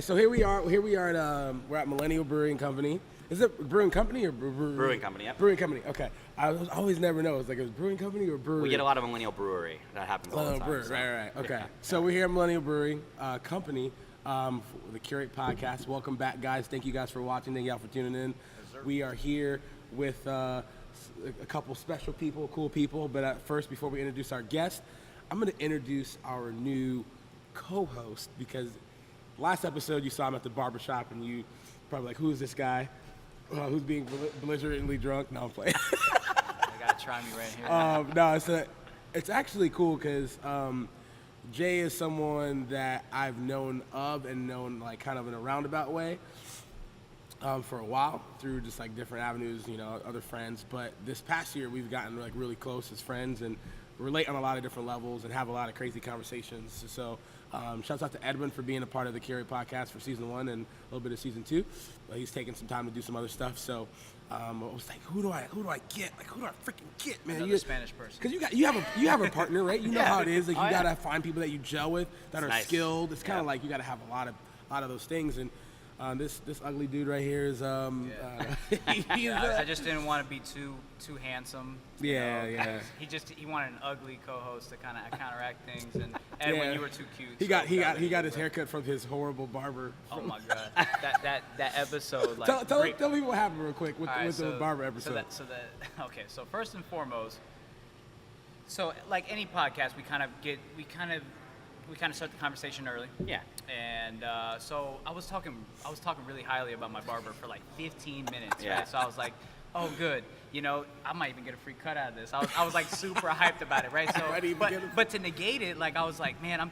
So here we are. At we're at Millennial Brewing Company. Is it Brewing Company or brewery? Brewing Company, yeah. Brewing Company. Okay. I always never know. It's like, is it Brewing Company or brewery? We get a lot of Millennial Brewery. That happens all the time. Brewery. So. Right. Okay. So we're here at Millennial Brewing Company for the Curate Podcast. Welcome back, guys. Thank you guys for watching. Thank y'all for tuning in. Yes, we are here with a couple special people, cool people. But first, before we introduce our guest, I'm going to introduce our new co-host, because last episode you saw him at the barbershop and you probably like, who is this guy who's being belligerently drunk? No, I'm playing. You gotta try me right here. It's actually cool because Jay is someone that I've known of and known like kind of in a roundabout way for a while through just like different avenues, other friends. But this past year we've gotten like really close as friends and relate on a lot of different levels and have a lot of crazy conversations. So shouts out to Edwin for being a part of the Curate Podcast for season 1 and a little bit of season 2. He's taking some time to do some other stuff. So I was like, who do I get? Like, who do I freaking get, man? Another Spanish person. Because you have a partner, right? You know how it is. Like you gotta find people that you gel with that are skilled. It's kind of like you gotta have a lot of those things. And this ugly dude right here is I just didn't want to be too handsome. Yeah. He wanted an ugly co-host to kind of counteract things, and Edwin, you were too cute. He got his haircut from his horrible barber. Oh my god, that episode. Like, tell people what happened real quick with the barber episode. So first and foremost, so like any podcast, we kind of start the conversation early. Yeah. And so I was talking really highly about my barber for like 15 minutes. Yeah. Right? So I was like, oh, good. I might even get a free cut out of this. I was like super hyped about it, right? So, but to negate it, like I was like, man, I'm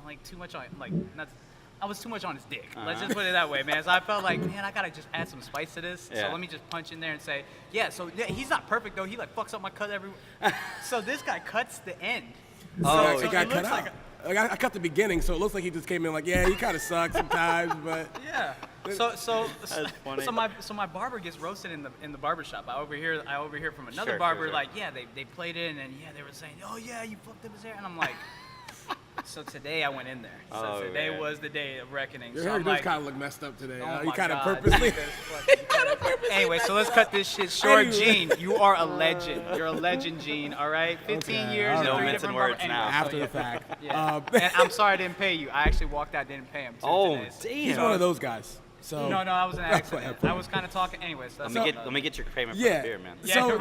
like too much on, like, I was too much on his dick. Let's just put it that way, man. So I felt like, man, I gotta just add some spice to this. Yeah. So let me just punch in there and say, he's not perfect though. He like fucks up my cut everywhere. So this guy cuts the end. So it got cut out. I cut the beginning, so it looks like he just came in like, yeah, he kind of sucks sometimes, but yeah. So my barber gets roasted in the barbershop. I overhear from another barber like, yeah, they played in and they were saying, oh yeah, you fucked up his hair, and I'm like. So today I went in there. So today was the day of reckoning. Your hair does kind of look messed up today. Oh you kind of purposely. Anyway, so let's cut this shit short. Gene, you are a legend. You're a legend, Gene. All right, 15 years. No three mincing different words barbers. now. After the fact. Yeah. And I'm sorry I didn't pay you. I actually walked out, didn't pay him. Damn. He's one of those guys. So no, I was an accident. I was kind of talking. Anyways, let me get your payment for the beer, man. So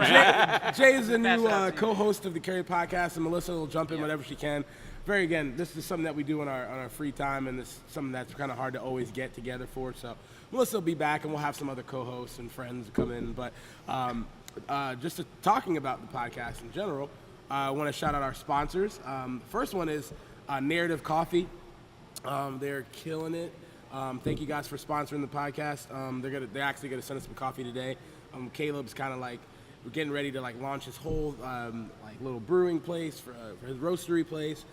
Jay is the new co-host of the Curate Podcast, and Melissa will jump in whenever she can. Again, this is something that we do on our free time, and it's something that's kind of hard to always get together for. So Melissa will be back, and we'll have some other co-hosts and friends come in. But just talking about the podcast in general, I want to shout out our sponsors. First one is Narrative Coffee. They're killing it. Thank you guys for sponsoring the podcast. They're actually gonna send us some coffee today. Caleb's kind of like, we're getting ready to like launch his whole like little brewing place for his roastery place.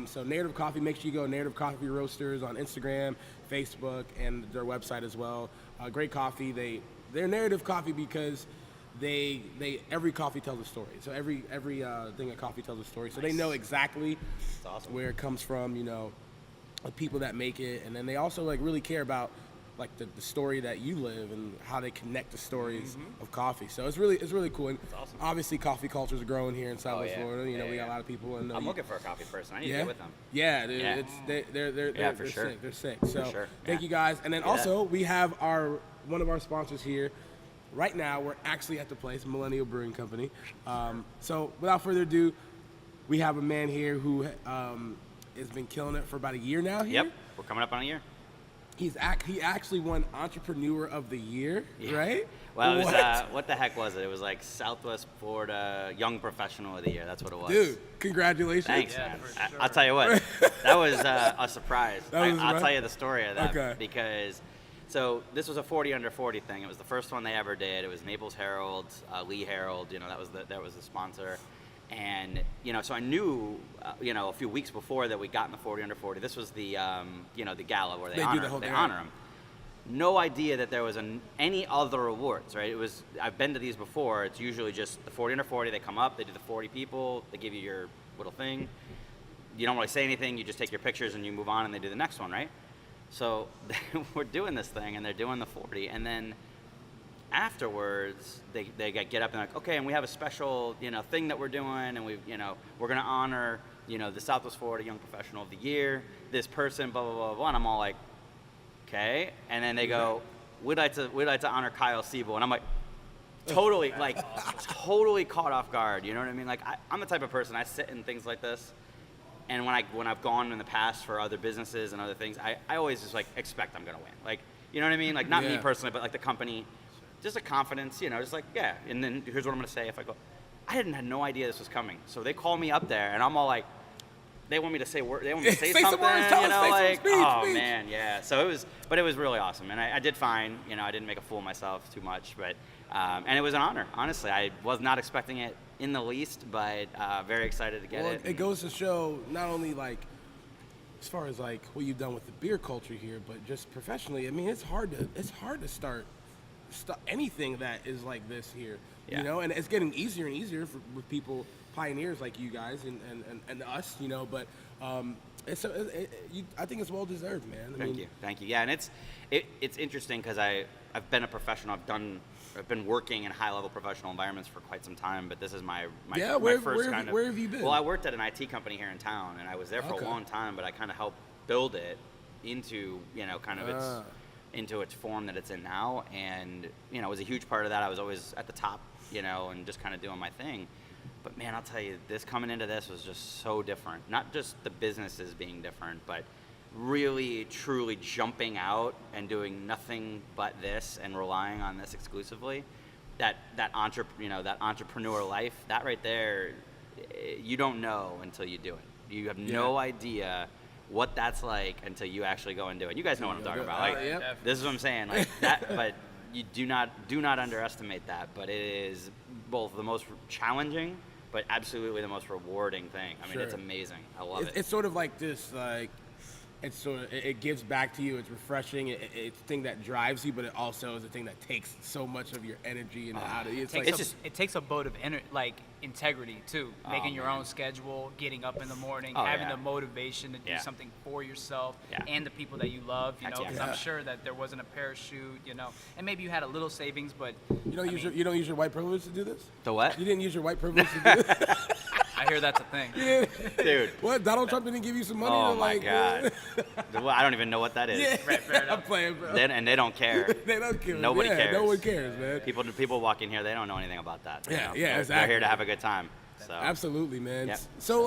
So Narrative Coffee, make sure you go Narrative Coffee Roasters on Instagram, Facebook, and their website as well. Great coffee. They're Narrative Coffee because every coffee tells a story. So every thing of coffee tells a story. So they know exactly where it comes from, the people that make it, and then they also like really care about like the story that you live and how they connect the stories of coffee. So it's really cool. And awesome. Obviously coffee culture is growing here in Southwest Florida. We got a lot of people. And I'm looking for a coffee person. I need to get with them. Yeah, dude, they're for sure. sick. They're sick. So thank you guys. And then we have one of our sponsors here. Right now, we're actually at the place, Millennial Brewing Company. So without further ado, we have a man here who has been killing it for about a year now. Here. Yep, we're coming up on a year. He actually won Entrepreneur of the Year, right? Well, it was, what the heck was it? It was like Southwest Florida Young Professional of the Year. That's what it was. Dude, congratulations. Thanks, man. Sure. I'll tell you what, that was a surprise. I'll tell you the story of that because, so this was a 40 under 40 thing. It was the first one they ever did. It was Naples Herald, Lee Herald. That was the sponsor. And, so I knew, a few weeks before that we got in the 40 under 40. This was the, the gala where they honor them. No idea that there was any other awards, right? I've been to these before. It's usually just the 40 under 40. They come up, they do the 40 people, they give you your little thing. You don't really say anything. You just take your pictures and you move on and they do the next one, right? So we're doing this thing, and they're doing the 40, and then afterwards they get up and like, okay, and we have a special thing that we're doing, and we're gonna honor the Southwest Florida Young Professional of the Year, this person, blah blah blah blah, and I'm all like, okay, and then they go, we'd like to honor Kyle Cebull, and I'm like, totally totally caught off guard, you know what I mean? Like I'm the type of person, I sit in things like this. And when I've gone in the past for other businesses and other things, I always just like expect I'm gonna win. Like, you know what I mean? Like not me personally, but like the company, just a confidence, just like, yeah. And then here's what I'm gonna say if I go, I had no idea this was coming. So they call me up there and I'm all like, they want me to say something, man, yeah. So it was really awesome. And I did fine, I didn't make a fool of myself too much, but, and it was an honor. Honestly, I was not expecting it in the least, but very excited to get it. It goes to show not only like as far as like what you've done with the beer culture here, but just professionally. I mean, it's hard to start anything that is like this here, and it's getting easier and easier with people, pioneers like you guys and us, but I think it's well deserved, man. Thank you. Yeah, and it's interesting because I've been a professional. I've been working in high-level professional environments for quite some time, but this is my first kind of... Where have you been? Well, I worked at an IT company here in town, and I was there for a long time, but I kind of helped build it into, into its form that it's in now, and, it was a huge part of that. I was always at the top, and just kind of doing my thing. But, man, I'll tell you, coming into this was just so different. Not just the businesses being different, but really truly jumping out and doing nothing but this and relying on this exclusively, that entrepreneur life, that right there, you don't know until you do it. You have no idea what that's like until you actually go and do it. You guys know what I'm talking about. This is what I'm saying, like that. But you do not underestimate that. But it is both the most challenging, but absolutely the most rewarding thing. I mean, it's amazing. I love it. It's sort of like this, like. It gives back to you. It's refreshing. It's a thing that drives you, but it also is a thing that takes so much of your energy and out of you. It takes a boat of integrity too. Making your own schedule, getting up in the morning, having the motivation to do something for yourself and the people that you love. Because I'm sure that there wasn't a parachute. And maybe you had a little savings, but you don't use your white privilege to do this. The what? You didn't use your white privilege to do this. I hear that's a thing. Yeah. Dude. What? Donald Trump didn't give you some money? Oh, my God. I don't even know what that is. Yeah. Right, fair enough. I'm playing, bro. And they don't care. They don't care. Nobody cares. No one cares, man. People walk in here, they don't know anything about that. Exactly. They're here to have a good time. So. Absolutely, man. Yep. So,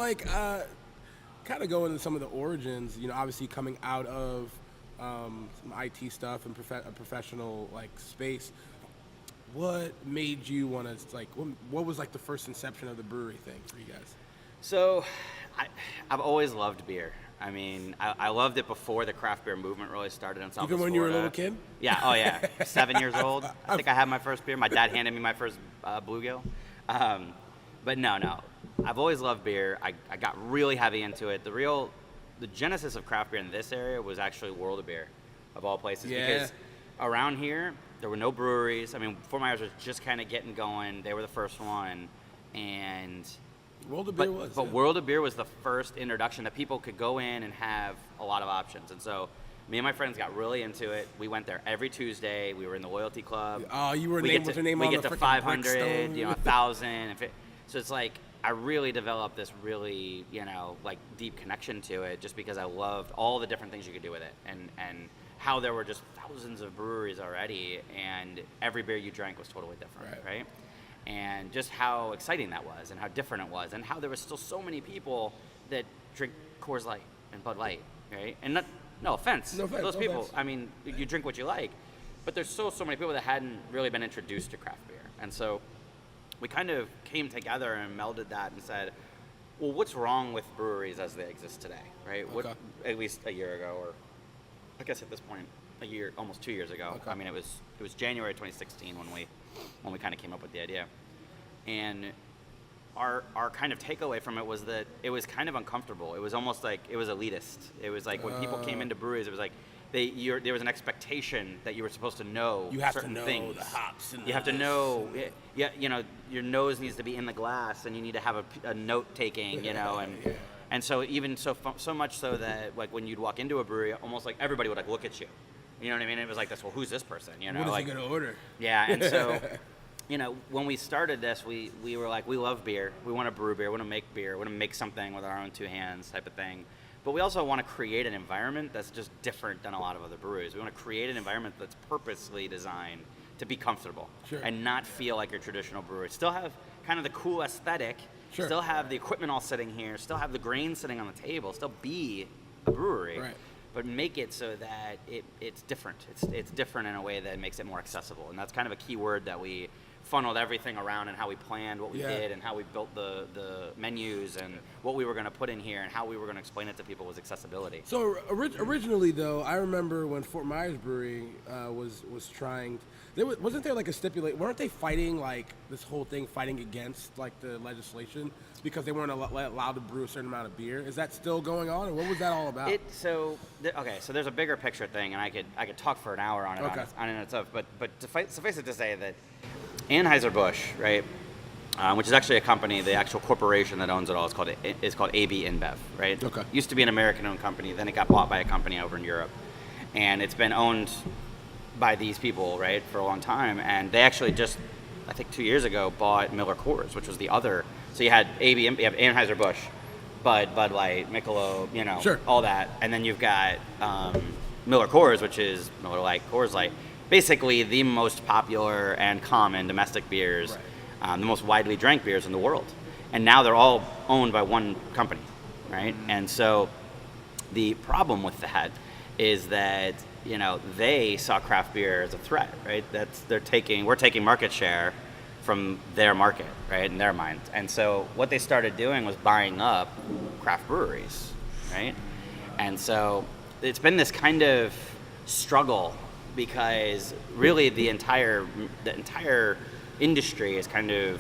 kind of go into some of the origins, obviously coming out of some IT stuff and a professional, space. What made you want to, what was, the first inception of the brewery thing for you guys? So, I've always loved beer. I mean, I loved it before the craft beer movement really started in Southwest Florida. Even when you were a little kid? Yeah, oh yeah. 7 years old. I think I had my first beer. My dad handed me my first bluegill. But no. I've always loved beer. I got really heavy into it. The genesis of craft beer in this area was actually World of Beer, of all places. Yeah. Because around here, there were no breweries. I mean, Fort Myers was just kind of getting going. They were the first one. And... World of Beer World of Beer was the first introduction that people could go in and have a lot of options. And so me and my friends got really into it. We went there every Tuesday. We were in the loyalty club. Oh, you were named with your name on the freaking 500, 1,000. So it's like I really developed this really, deep connection to it just because I loved all the different things you could do with it and how there were just thousands of breweries already and every beer you drank was totally different, right? And just how exciting that was and how different it was and how there were still so many people that drink Coors Light and Bud Light, right? And no offense to those people. I mean, you drink what you like, but there's so many people that hadn't really been introduced to craft beer. And so we kind of came together and melded that and said, well, what's wrong with breweries as they exist today, right? Okay. What, at least a year ago, or I guess at this point, almost 2 years ago. Okay. I mean, it was January 2016 when we kind of came up with the idea. And our kind of takeaway from it was that it was kind of uncomfortable. It was almost like it was elitist. It was like when people came into breweries, it was like there was an expectation that you were supposed to know you have certain to know things. The hops. And you have to know. Your nose needs to be in the glass, and you need to have a note taking, and And so even so much so that like when you'd walk into a brewery, almost like everybody would like look at you. You know what I mean? It was like this. Well, who's this person? You know, what is like he gonna order? Yeah, and so. You know, when we started this, we were like, we love beer. We want to brew beer. We want to make beer. We want to make something with our own two hands type of thing. But we also want to create an environment that's just different than a lot of other breweries. We want to create an environment that's purposely designed to be comfortable and not feel like your traditional brewery. Still have kind of the cool aesthetic. Still have the equipment all sitting here. Still have the grain sitting on the table. Still be a brewery. Right. But make it so that it's different. It's different in a way that makes it more accessible. And that's kind of a key word that we funneled everything around, and how we planned what we did, and how we built the menus, and what we were going to put in here, and how we were going to explain it to people was accessibility. So originally, though, I remember when Fort Myers Brewery was trying. Wasn't there like a stipulate? Weren't they fighting like this whole thing, fighting against like the legislation because they weren't allowed to brew a certain amount of beer? Is that still going on, or what was that all about? So there's a bigger picture thing, and I could talk for an hour on it on it itself. But suffice it to say that Anheuser-Busch, right, which is actually a company, the actual corporation that owns it all is called AB InBev, right? Okay. Used to be an American-owned company, then it got bought by a company over in Europe, and it's been owned by these people, right, for a long time. And they actually just, I think 2 years ago, bought Miller Coors, which was the other. So you had you have Anheuser-Busch, Bud Light, Michelob, you know, all that, and then you've got Miller Coors, which is Miller Lite, Coors Light. Basically the most popular and common domestic beers, the most widely drank beers in the world. And now they're all owned by one company, right? And so the problem with that is that, you know, they saw craft beer as a threat, right? We're taking market share from their market, right, in their minds. And so what they started doing was buying up craft breweries, right? And so it's been this kind of struggle, because really the entire industry is kind of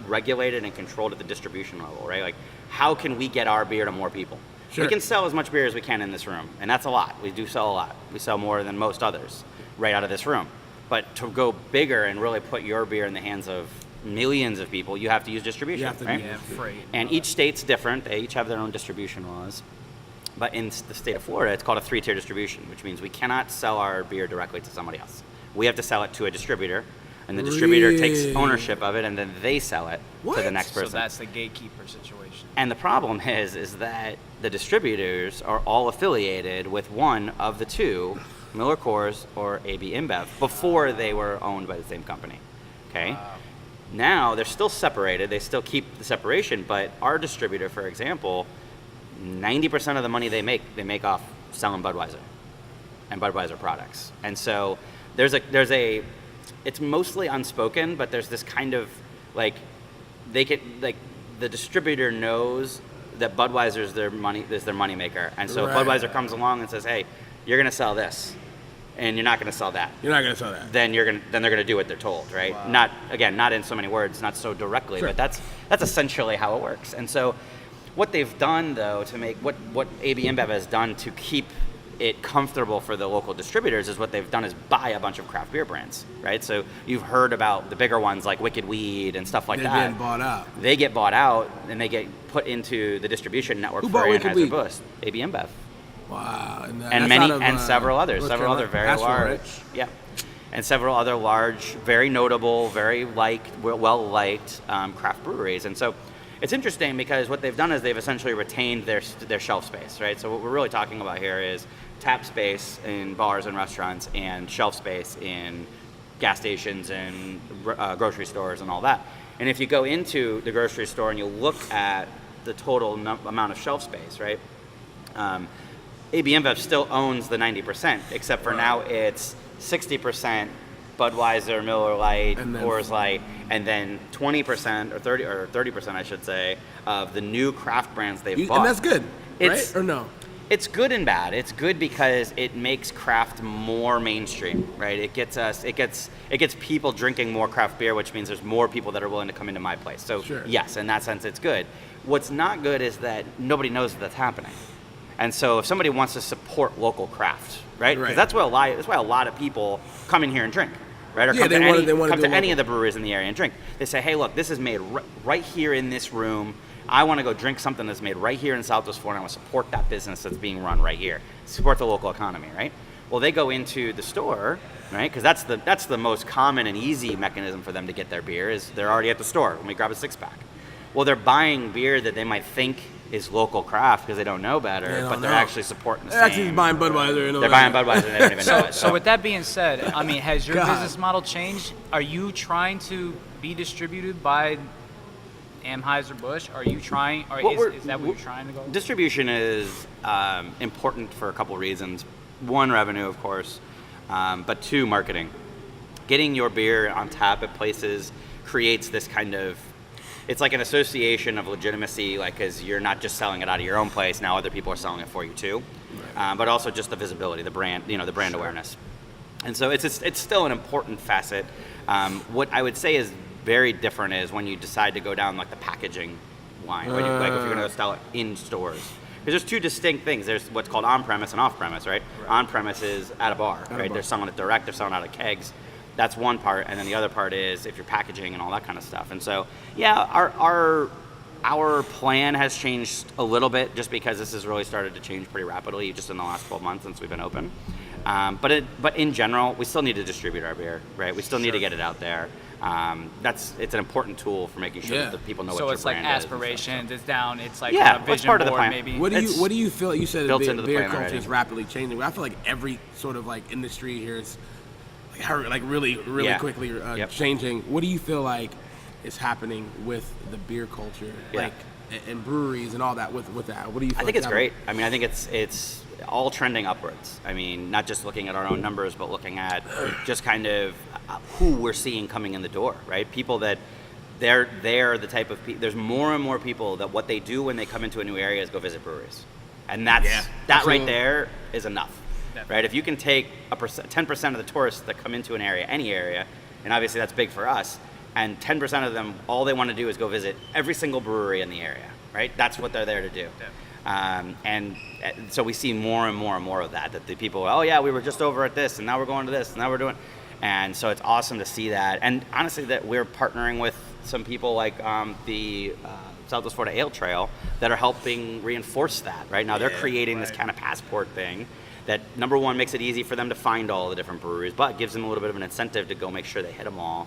regulated and controlled at the distribution level, right? Like, how can we get our beer to more people? We can sell as much beer as we can in this room, and that's a lot. We do sell a lot. We sell more than most others right out of this room. But to go bigger and really put your beer in the hands of millions of people, you have to use distribution, right? Freight. And each state's different. They each have their own distribution laws. But in the state of Florida, it's called a 3-tier distribution, which means we cannot sell our beer directly to somebody else. We have to sell it to a distributor, and the distributor takes ownership of it, and then they sell it to the next person. So that's the gatekeeper situation. And the problem is that the distributors are all affiliated with one of the two, Miller Coors or AB InBev, before they were owned by the same company. Okay? Wow. Now they're still separated. They still keep the separation, but our distributor, for example, 90% of the money they make off selling Budweiser and Budweiser products. And so it's mostly unspoken, but there's this kind of like, the distributor knows that Budweiser is their money maker. And so if Budweiser comes along and says, hey, you're going to sell this, and you're not going to sell that. You're not going to sell that. Then they're going to do what they're told, right? Wow. Not in so many words, not so directly, but that's essentially how it works. And so what they've done, though, to make what AB InBev has done to keep it comfortable for the local distributors is what they've done is buy a bunch of craft beer brands, right? So you've heard about the bigger ones like Wicked Weed and stuff like that. They're getting bought out. They get bought out, and they get put into the distribution network for Anheuser-Busch, AB InBev. Wow. And several other very large. Yeah. And several other large, very notable, very well-liked craft breweries. And so it's interesting because what they've done is they've essentially retained their shelf space, right? So what we're really talking about here is tap space in bars and restaurants and shelf space in gas stations and grocery stores and all that. And if you go into the grocery store and you look at the total amount of shelf space, right? AB InBev still owns the 90%, except for now it's 60% Budweiser, Miller Lite, Coors Light, and then 20% or 30%, I should say, of the new craft brands they've bought. And that's good, right? Or no? It's good and bad. It's good because it makes craft more mainstream, right? It gets people drinking more craft beer, which means there's more people that are willing to come into my place. So yes, in that sense, it's good. What's not good is that nobody knows that's happening. And so if somebody wants to support local craft, right? Because that's why a lot of people come in here and drink, right? Or come to any of the breweries in the area and drink. They say, hey, look, this is made right here in this room. I want to go drink something that's made right here in Southwest Florida. I want to support that business that's being run right here. Support the local economy, right? Well, they go into the store, right? Because that's the most common and easy mechanism for them to get their beer is they're already at the store. Let me grab a 6-pack. Well, they're buying beer that they might think is local craft because they don't know better, but they're actually supporting the same. They're actually buying Budweiser. They're buying Budweiser and they don't even know it. So with that being said, I mean, has your business model changed? Are you trying to be distributed by Anheuser-Busch? Are you trying, or is that what you're trying to go? Distribution is important for a couple reasons. One, revenue, of course, but two, marketing. Getting your beer on tap at places creates this kind of, it's like an association of legitimacy, like, because you're not just selling it out of your own place, now other people are selling it for you too. Right. But also just the visibility, the brand, the brand awareness. And so it's still an important facet. What I would say is very different is when you decide to go down like the packaging line, like if you're going to sell it in stores. Because there's two distinct things. There's what's called on-premise and off-premise, right? On-premise is at a bar, right? They're selling it direct, they're selling out of kegs. That's one part, and then the other part is if you're packaging and all that kind of stuff. And so, yeah, our plan has changed a little bit just because this has really started to change pretty rapidly just in the last 12 months since we've been open. But in general, we still need to distribute our beer, right? We still need to get it out there. It's an important tool for making sure that the people know what your brand is. So it's like aspirations, it's down, it's like a vision part of the board plan. maybe. What do you feel? You said the beer culture already. is rapidly changing. I feel like every sort of like industry here is like really quickly changing. What do you feel like is happening with the beer culture, like and breweries and all that with that? What do you feel? I think it's great. I mean, I think it's all trending upwards. I mean, not just looking at our own numbers, but looking at just kind of who we're seeing coming in the door, right? People that they're the type of people. There's more and more people that what they do when they come into a new area is go visit breweries, and that right there is enough. Right, if you can take 10% of the tourists that come into an area, any area, and obviously that's big for us, and 10% of them, all they want to do is go visit every single brewery in the area, right? That's what they're there to do. And so we see more and more and more of that the people, oh yeah, we were just over at this, and now we're going to this, and now we're doing, and so it's awesome to see that. And honestly, that we're partnering with some people like the Southwest Florida Ale Trail that are helping reinforce that. Right now, they're creating this kind of passport thing. That number one makes it easy for them to find all the different breweries, but gives them a little bit of an incentive to go make sure they hit them all.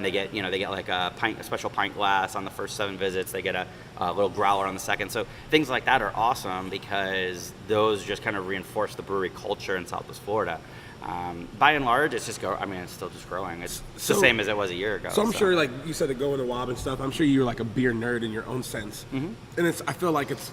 They get like a special pint glass on the first 7 visits. They get a little growler on the second. So things like that are awesome because those just kind of reinforce the brewery culture in Southwest Florida. By and large, it's just it's still just growing. It's the same as it was a year ago. So I'm sure, like you said, to go in the WOB and stuff. I'm sure you're like a beer nerd in your own sense, and I feel like it's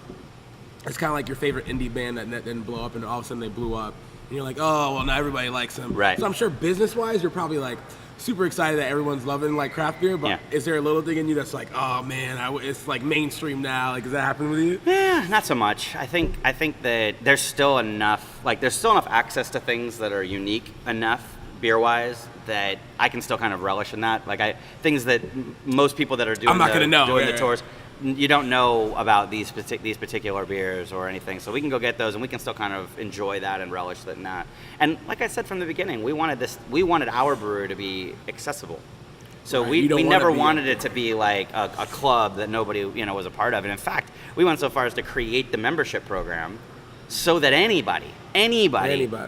kind of like your favorite indie band that didn't blow up, and all of a sudden they blew up, and you're like, oh, well, now everybody likes them. Right. So I'm sure business-wise, you're probably like super excited that everyone's loving like craft beer, but is there a little thing in you that's like, oh man, it's like mainstream now? Like, does that happen with you? Yeah, not so much. I think that there's still enough access to things that are unique enough beer-wise that I can still kind of relish in that. Like things that most people that are doing the tours. You don't know about these particular beers or anything, so we can go get those and we can still kind of enjoy that and relish that in that. And like I said from the beginning, we wanted our brewery to be accessible. So we never wanted it to be like a club that nobody was a part of. And in fact, we went so far as to create the membership program so that anybody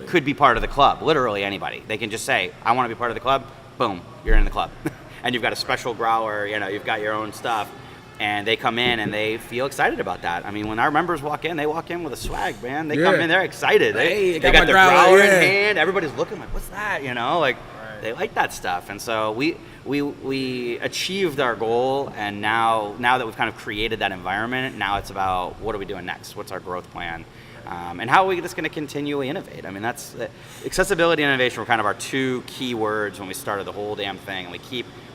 could be part of the club. Literally anybody. They can just say, I want to be part of the club. Boom, you're in the club. And you've got a special growler. You've got your own stuff. And they come in and they feel excited about that. I mean, when our members walk in, they walk in with a swag, man. They come in, they're excited. They got their growler in hand. Everybody's looking like, what's that? They like that stuff. And so we achieved our goal, and now that we've kind of created that environment, now it's about what are we doing next? What's our growth plan? And how are we just going to continually innovate? I mean, that's accessibility and innovation were kind of our 2 key words when we started the whole damn thing, and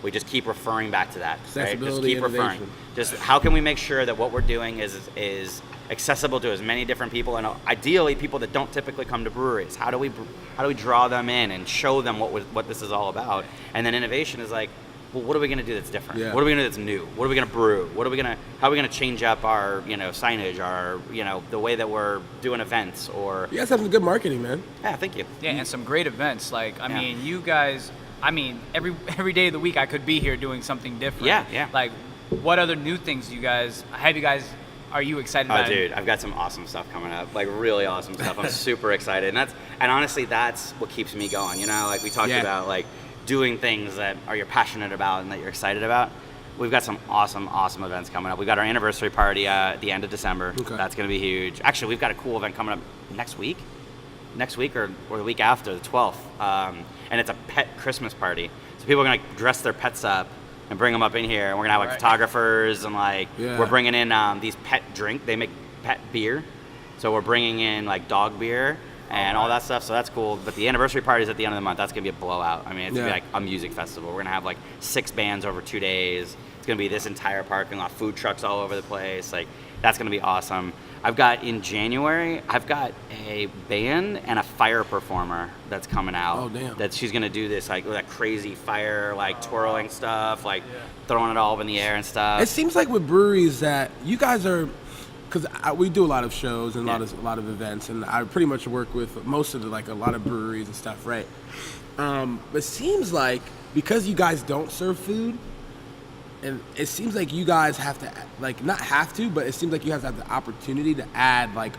we just keep referring back to that. Right? Just keep referring. Just how can we make sure that what we're doing is accessible to as many different people, and ideally people that don't typically come to breweries. How do we draw them in and show them what this is all about? And then innovation is like, well, what are we going to do that's different? What are we going to do that's new? What are we going to brew? How are we going to change up our signage, our the way that we're doing events? Or you guys have some good marketing, man. Yeah, thank you. Yeah, and some great events. Like I mean, you guys. I mean, every day of the week I could be here doing something different. Yeah. Like what other new things are you excited about? Oh, dude, I've got some awesome stuff coming up, like really awesome stuff. I'm super excited, and honestly, that's what keeps me going. You know, like we talked about, like doing things that you're passionate about and that you're excited about. We've got some awesome events coming up. We've got our anniversary party at the end of December. Okay. That's going to be huge. Actually, we've got a cool event coming up next week or the week after, the 12th. And it's a pet Christmas party. So people are going to dress their pets up and bring them up in here. And we're going to have like photographers and we're bringing in these pet drink. They make pet beer. So we're bringing in like dog beer and all that stuff, so that's cool. But the anniversary party is at the end of the month. That's going to be a blowout. I mean, it's going to be like a music festival. We're going to have like 6 bands over 2 days. It's going to be this entire parking lot, food trucks all over the place. Like, that's going to be awesome. In January, I've got a band and a fire performer that's coming out. Oh, damn. That she's going to do this, like, that crazy fire, like, twirling stuff, like, throwing it all up in the air and stuff. It seems like with breweries that you guys are, because we do a lot of shows and a lot of events, and I pretty much work with most of a lot of breweries and stuff, right? But it seems like because you guys don't serve food, and it seems like you guys have to, like, not have to, but it seems like you guys have the opportunity to add like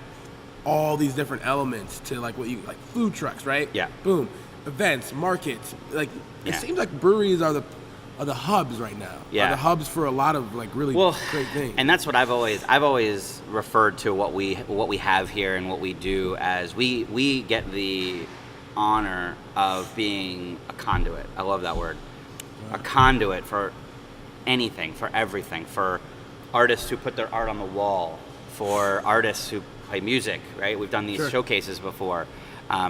all these different elements to like what you like food trucks, right? Yeah. Boom, events, markets. Like it seems like breweries are the hubs right now. Yeah. Are the hubs for a lot of like really great things. And that's what I've always referred to what we have here and what we do as we get the honor of being a conduit. I love that word. Wow. A conduit for anything, for everything, for artists who put their art on the wall, for artists who play music, right? We've done these showcases before,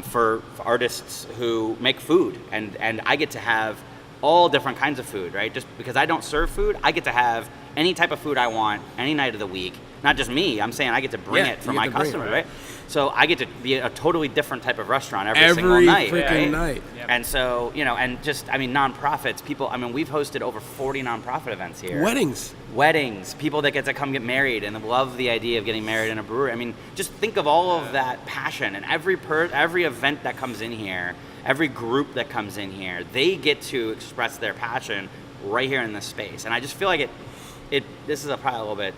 for artists who make food, and I get to have all different kinds of food, right? Just because I don't serve food, I get to have any type of food I want, any night of the week. Not just me, I'm saying I get to bring it for my customers, right? So I get to be a totally different type of restaurant every single night, freaking night. Yep. And so, and just, nonprofits, people, we've hosted over 40 nonprofit events here. Weddings, people that get to come get married and love the idea of getting married in a brewery. Just think of all of that passion, and every event that comes in here, every group that comes in here, they get to express their passion right here in this space. And I just feel like this is probably a little bit,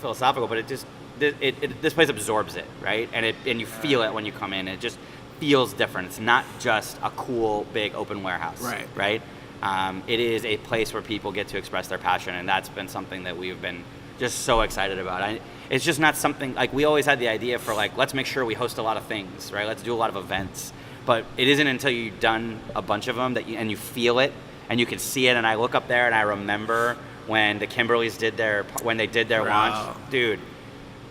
philosophical, but this place absorbs it, right? And you feel it when you come in. It just feels different. It's not just a cool, big, open warehouse, right? It is a place where people get to express their passion, and that's been something that we've been just so excited about. It's just not something, like, we always had the idea for, like, let's make sure we host a lot of things, right? Let's do a lot of events. But it isn't until you've done a bunch of them and you feel it, and you can see it, and I look up there and I remember when the Kimberleys did their launch, dude.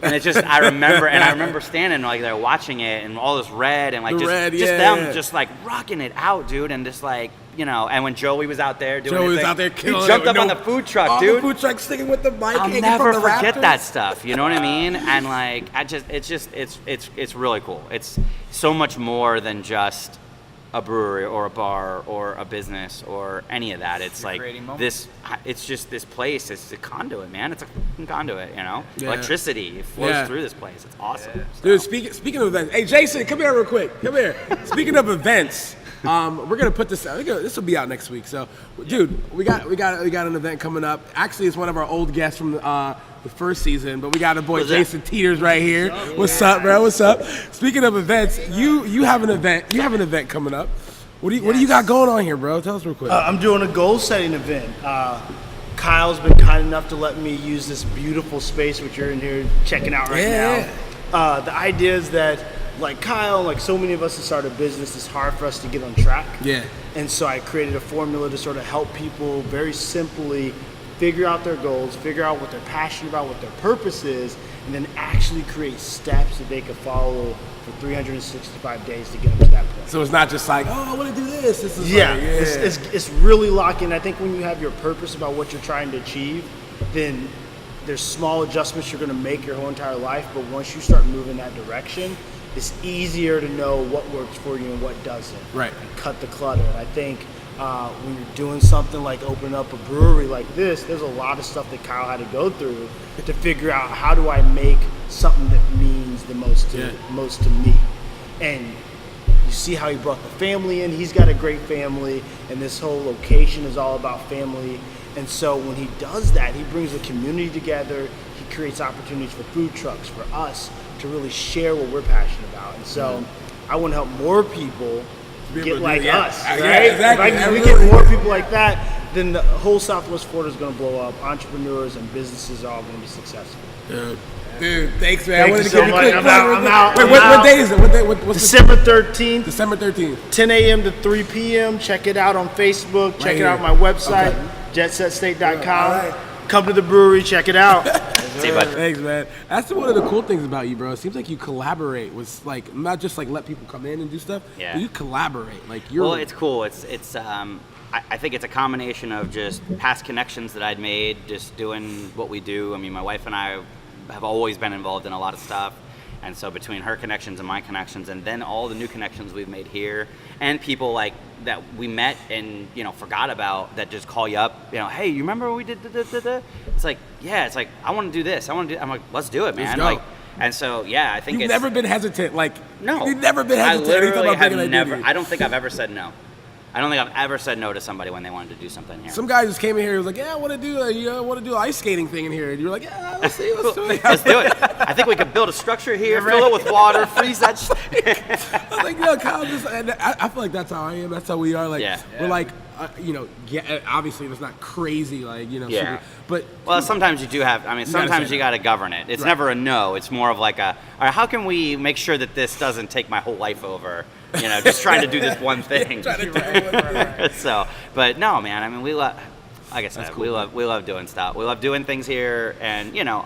And it's just, I remember standing like there watching it, and all this red, and like them just like rocking it out, dude, and just like, and when Joey was out there doing his thing, he jumped up on the food truck, dude. The food truck sticking with the mic. I'll never forget that stuff. You know what I mean? And like, it's really cool. It's so much more than just a brewery or a bar or a business or any of that. It's like this. It's just this place. It's a conduit, man. It's a fucking conduit. Electricity flows through this place. It's awesome. Dude, speaking of events, hey Jason, come here real quick. Come here. Speaking of events, we're gonna put this out. This will be out next week. So, dude, we got an event coming up. Actually, it's one of our old guests from the first season, but we got a boy Jason Teeters right here. What's up, bro? What's up? Speaking of events, you have an event. You have an event coming up. What do you got going on here, bro? Tell us real quick. I'm doing a goal setting event. Kyle's been kind enough to let me use this beautiful space which you're in here checking out right now. The idea is that, like Kyle, like so many of us that start a business, it's hard for us to get on track. Yeah. And so I created a formula to sort of help people very simply figure out their goals, figure out what they're passionate about, what their purpose is, and then actually create steps that they can follow for 365 days to get them to that point. So it's not just like, I want to do this. This is it's really locking. I think when you have your purpose about what you're trying to achieve, then there's small adjustments you're going to make your whole entire life, but once you start moving that direction, it's easier to know what works for you and what doesn't. Right. And cut the clutter. And I think when you're doing something like opening up a brewery like this, there's a lot of stuff that Kyle had to go through to figure out how do I make something that means the most to me. And you see how he brought the family in. He's got a great family, and this whole location is all about family. And so when he does that, he brings the community together. He creates opportunities for food trucks, for us to really share what we're passionate about. And so I want to help more people get like us, right? Exactly. If we get more people like that, then the whole Southwest Florida is going to blow up. Entrepreneurs and businesses are all going to be successful. Dude, thanks, man. Thank you so much. I'm out. Wait, what day is it? What's December 13th. December 13th. 10 a.m. to 3 p.m. Check it out on Facebook. Check it out on my website, jetsetstate.com. Right. Come to the brewery. Check it out. Thanks, man. That's one of the cool things about you, bro. It seems like you collaborate with, like, not just like let people come in and do stuff. Yeah. But you collaborate. Like you're. Well, it's cool. I think it's a combination of just past connections that I'd made, just doing what we do. I mean, my wife and I have always been involved in a lot of stuff. And so between her connections and my connections, and then all the new connections we've made here, and people like that we met and, you know, forgot about, that just call you up, you know, hey, you remember when we did da-da-da-da? It's like, yeah, it's like, I want to do this. I'm like, let's do it, man. Like, and so, yeah, I think You've never been hesitant. Like, no. You've never been hesitant. I literally have never. I don't think I've ever said no. I don't think I've ever said no to somebody when they wanted to do something here. Some guy just came in here and was like, yeah, I want to do an ice skating thing in here. And you were like, yeah, let's do it. Let's do it. I think we could build a structure here, fill it with water, freeze that I was like, yo, Kyle, I feel like that's how I am. That's how we are. Like, we're like, obviously it's not crazy, like, you know. Yeah. But well, sometimes you do have. I mean, sometimes you got to govern it. It's never a no. It's more of like all right, how can we make sure that this doesn't take my whole life over? You know, just trying to do this one thing. So, but no, man. I mean, we love. Like I said, cool. we love doing stuff. We love doing things here, and you know,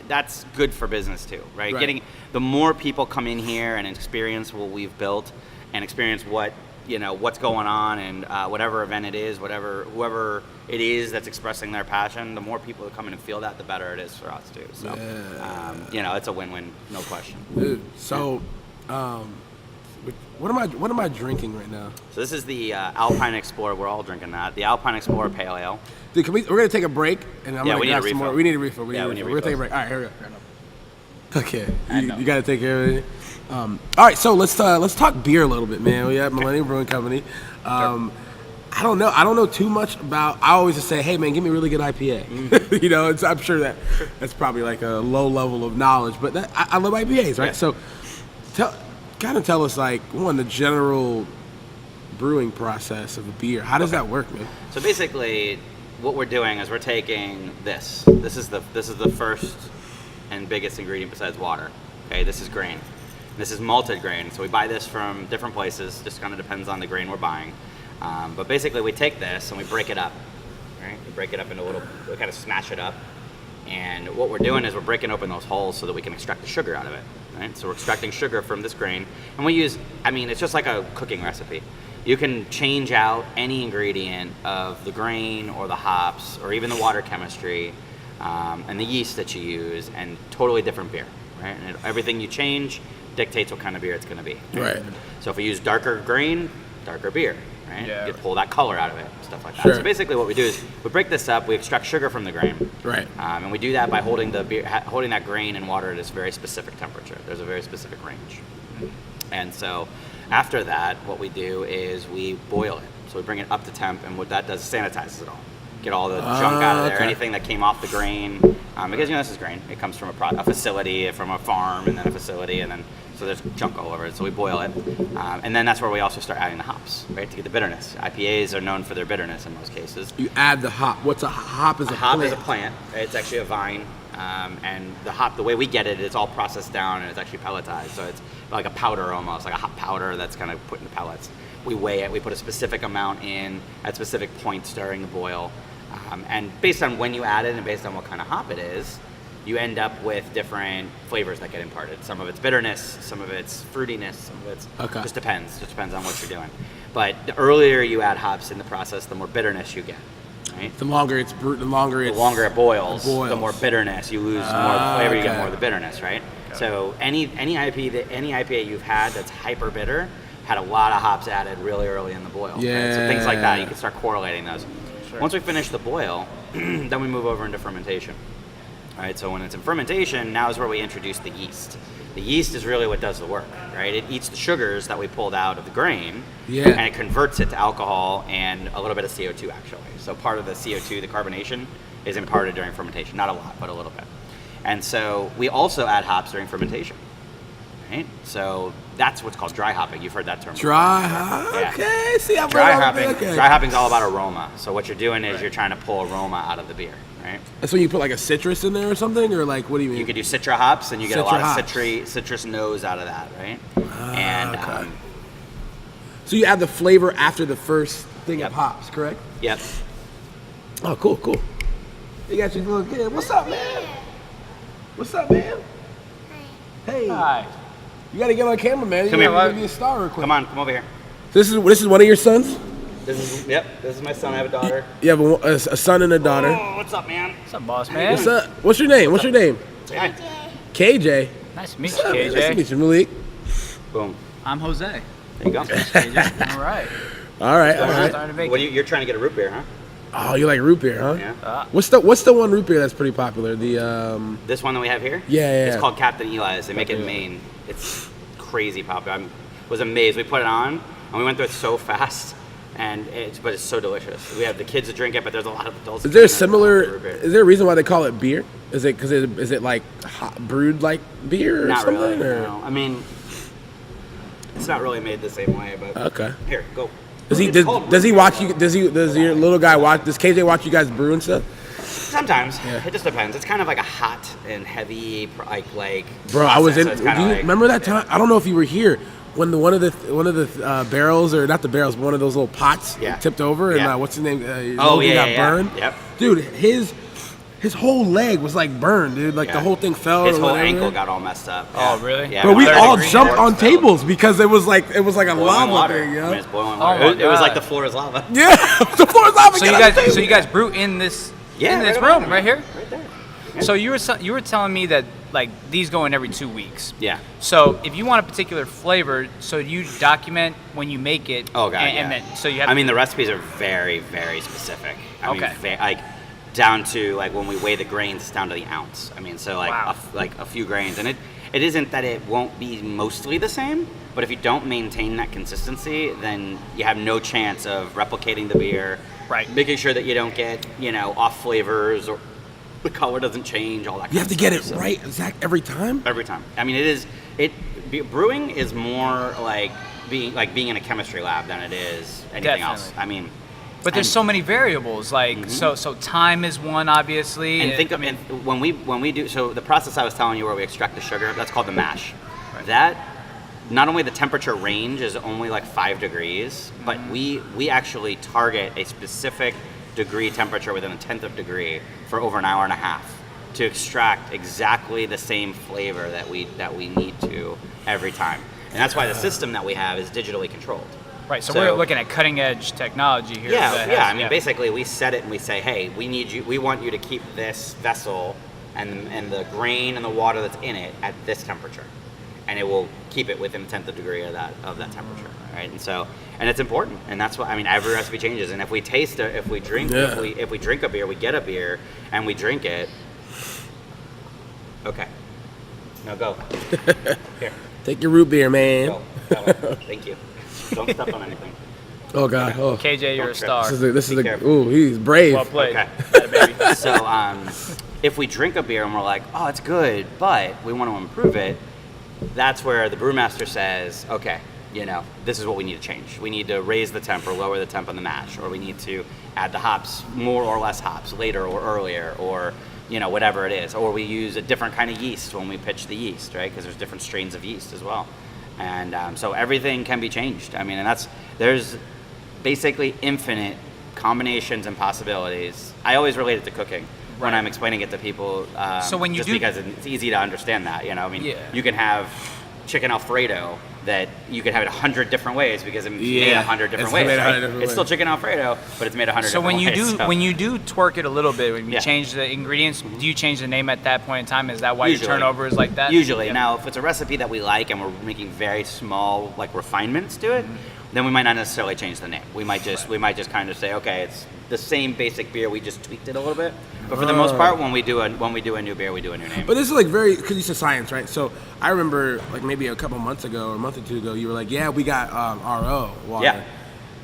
that's good for business too, right? Getting the more people come in here and experience what we've built, and experience what's going on, and whatever event it is, whoever it is that's expressing their passion, the more people that come in and feel that, the better it is for us too. So, you know, it's a win-win, no question. Dude, so. What am I drinking right now? So this is the Alpine Explorer. We're all drinking that. The Alpine Explorer Pale Ale. Dude, we're gonna take a break, and I'm gonna grab some more. We need a refill. We're gonna take a break. All right, here we go. Okay, you gotta take care of it. All right, so let's talk beer a little bit, man. We have Millennial Brewing Company. I don't know too much about. I always just say, hey, man, give me a really good IPA. You know, I'm sure that's probably like a low level of knowledge, but I love IPAs, right? So tell us, like, the general brewing process of a beer. How does that work, man? So basically, what we're doing is we're taking this. This is the first and biggest ingredient besides water. Okay, this is grain. This is malted grain. So we buy this from different places. Just kind of depends on the grain we're buying. But basically, we take this and we break it up. Right? We break it up into we kind of smash it up. And what we're doing is we're breaking open those holes so that we can extract the sugar out of it. Right? So we're extracting sugar from this grain, and we use, it's just like a cooking recipe. You can change out any ingredient of the grain or the hops or even the water chemistry and the yeast that you use, and totally different beer, right? And everything you change dictates what kind of beer it's going to be. Right. So if we use darker grain, darker beer, right? Yeah. You pull that color out of it, stuff like that. Sure. So basically what we do is we break this up, we extract sugar from the grain. Right. And we do that by holding that grain in water at this very specific temperature. There's a very specific range. And so after that, what we do is we boil it. So we bring it up to temp, and what that does is sanitizes it all. Get all the junk out of there, anything that came off the grain. Because, this is grain. It comes from a facility, from a farm, and then a facility, and then so there's junk all over it. So we boil it. And then that's where we also start adding the hops, right, to get the bitterness. IPAs are known for their bitterness in most cases. You add the hop. What's a hop? A hop is a plant. It's actually a vine. And the hop, the way we get it, it's all processed down and it's actually pelletized. So it's like a powder almost, like a hop powder that's kind of put into pellets. We weigh it. We put a specific amount in at specific points during the boil. And based on when you add it and based on what kind of hop it is, you end up with different flavors that get imparted. Some of it's bitterness, some of it's fruitiness, some of it's just depends. Just depends on what you're doing. But the earlier you add hops in the process, the more bitterness you get. Right? The longer it boils, the more bitterness. You lose more flavor, you get more of the bitterness, right? Okay. So any IPA you've had that's hyper bitter had a lot of hops added really early in the boil. Yeah. Right? So things like that, you can start correlating those. Sure. Once we finish the boil, then we move over into fermentation. All right, so when it's in fermentation, now is where we introduce the yeast. The yeast is really what does the work, right? It eats the sugars that we pulled out of the grain, Yeah. and it converts it to alcohol and a little bit of CO2 actually. So part of the CO2, the carbonation, is imparted during fermentation. Not a lot, but a little bit. And so we also add hops during fermentation, right? So that's what's called dry hopping. You've heard that term. Dry hop. Yeah. Okay. See, I'm Dry hopping. Okay. Dry hopping is all about aroma. So what you're doing is you're trying to pull aroma out of the beer, right? That's when you put like a citrus in there or something, or like what do you mean? You could do citra hops, and you get a Citra lot hops. of citrus nose out of that, right? And okay. So you add the flavor after the first thing Yep. of hops, correct? Yep. Oh, cool. You got your little kid. What's up, man? What's up, man? Hey. Hi. You gotta get on camera, man. Come You here. gotta be a star real quick. Come on, come over here. This is one of your sons? This is my son. I have a daughter. You have a son and a daughter. Oh, what's up, man? What's up, boss man? What's up? What's your name? Say hi. KJ. Nice to meet you, What's up, man? KJ. Nice to meet you, Malik. Boom. I'm Jose. There you go. All right. All right. Starting to make What you're trying to get a root beer, huh? Oh, you like root beer, huh? Yeah. What's the one root beer that's pretty popular? The This one that we have here? Yeah. It's called Captain Eli's. They make it in Maine. It's crazy popular. I was amazed. We put it on, and we went through it so fast, but it's so delicious. We have the kids that drink it, but there's a lot of adults. Is there a that drink similar? root beer. Is there a reason why they call it beer? Is it because is it like hot, brewed like beer or Not something? really. Or? No. I mean, it's not really made the same way, but Okay. here, go. Does he It's called does he root watch beer. you? Does your little guy watch? Does KJ watch you guys brew and stuff? Sometimes. Yeah. It just depends. It's kind of like a hot and heavy, like. Bro, I was in. process, so Do it's you kinda like- remember that time? I don't know if you were here when one of the barrels, or not the barrels, but one of those little pots Yeah. tipped over, and Yeah. what's his name? Oh, Logan yeah, got yeah, burned. Yep. Dude, his whole leg was like burned, dude. Like the Yeah. whole thing fell. His or whole whatever. ankle got all messed up. Oh, really? Yeah. But we Third all degree jumped damage. on tables because it was like a Boiling lava water. thing, I yeah. mean, it's boiling Oh water. my It was like God. the floor is lava. Yeah, the floor is lava. So get you on the guys, table. so you guys brew in this, in this right room right here. Right there. So you were telling me that like these go in every 2 weeks. Yeah. So if you want a particular flavor, so you document when you make it. Oh god. And then so you have. I mean, the recipes are very, very specific. I Okay. mean, like down to like when we weigh the grains, it's down to the ounce. I mean, so like Wow. a few grains, and it isn't that it won't be mostly the same, but if you don't maintain that consistency, then you have no chance of replicating the beer. Right. Making sure that you don't get off flavors or the color doesn't change. All that. You kind have to of get it stuff. So- right exact every time. Every time. I mean, brewing is more like being in a chemistry lab than it is anything else. Definitely. I mean, But there's and- so many variables. Like so time is one, obviously. and think of it when we do so the process I was telling you where we extract the sugar, that's called the mash. Right. That not only the temperature range is only like 5 degrees, but we actually target a specific degree temperature within a tenth of a degree for over an hour and a half to extract exactly the same flavor that we need to every time. And that's why the system that we have is digitally controlled. Right. So we're looking at cutting edge technology here. that has- I mean, basically, we set it and we say, hey, we want you to keep this vessel and the grain and the water that's in it at this temperature, and it will keep it within a tenth of a degree of that temperature, right? And it's important, and that's what I mean. Every recipe changes, and if we taste it, if we drink a beer, we get a beer and we drink it. Okay, now go. Here, Take your root beer, man. go. That one. Thank you. Don't step on anything. Oh god. Oh. KJ, you're a Don't trip. star. This is Be a careful. ooh, he's brave. Well played. Okay. Atta baby. So if we drink a beer and we're like, oh, it's good, but we want to improve it, that's where the brewmaster says, okay, this is what we need to change. We need to raise the temp or lower the temp on the mash, or we need to add the hops, more or less hops, later or earlier, or whatever it is. Or we use a different kind of yeast when we pitch the yeast, right? Because there's different strains of yeast as well. And so everything can be changed. I mean, there's basically infinite combinations and possibilities. I always relate it to cooking when I'm explaining it to people. So when you just do- because it's easy to understand that, I mean, Yeah. you can have chicken Alfredo that you can have it 100 different ways because it's made 100 different ways. Right? It's still chicken Alfredo, but it's made 100 different ways. So when you do twerk it a little bit, when you change the ingredients, do you change the name at that point in time? Is that why your turnover is like that? Usually. Now, if it's a recipe that we like and we're making very small like refinements to it, then we might not necessarily change the name. We might just kind of say, okay, it's the same basic beer, we just tweaked it a little bit. But for the most part, when we do a new beer, we do a new name. But this is like because you said science, right? So I remember like maybe a couple months ago or a month or two ago, you were like, yeah, we got RO water. Yeah.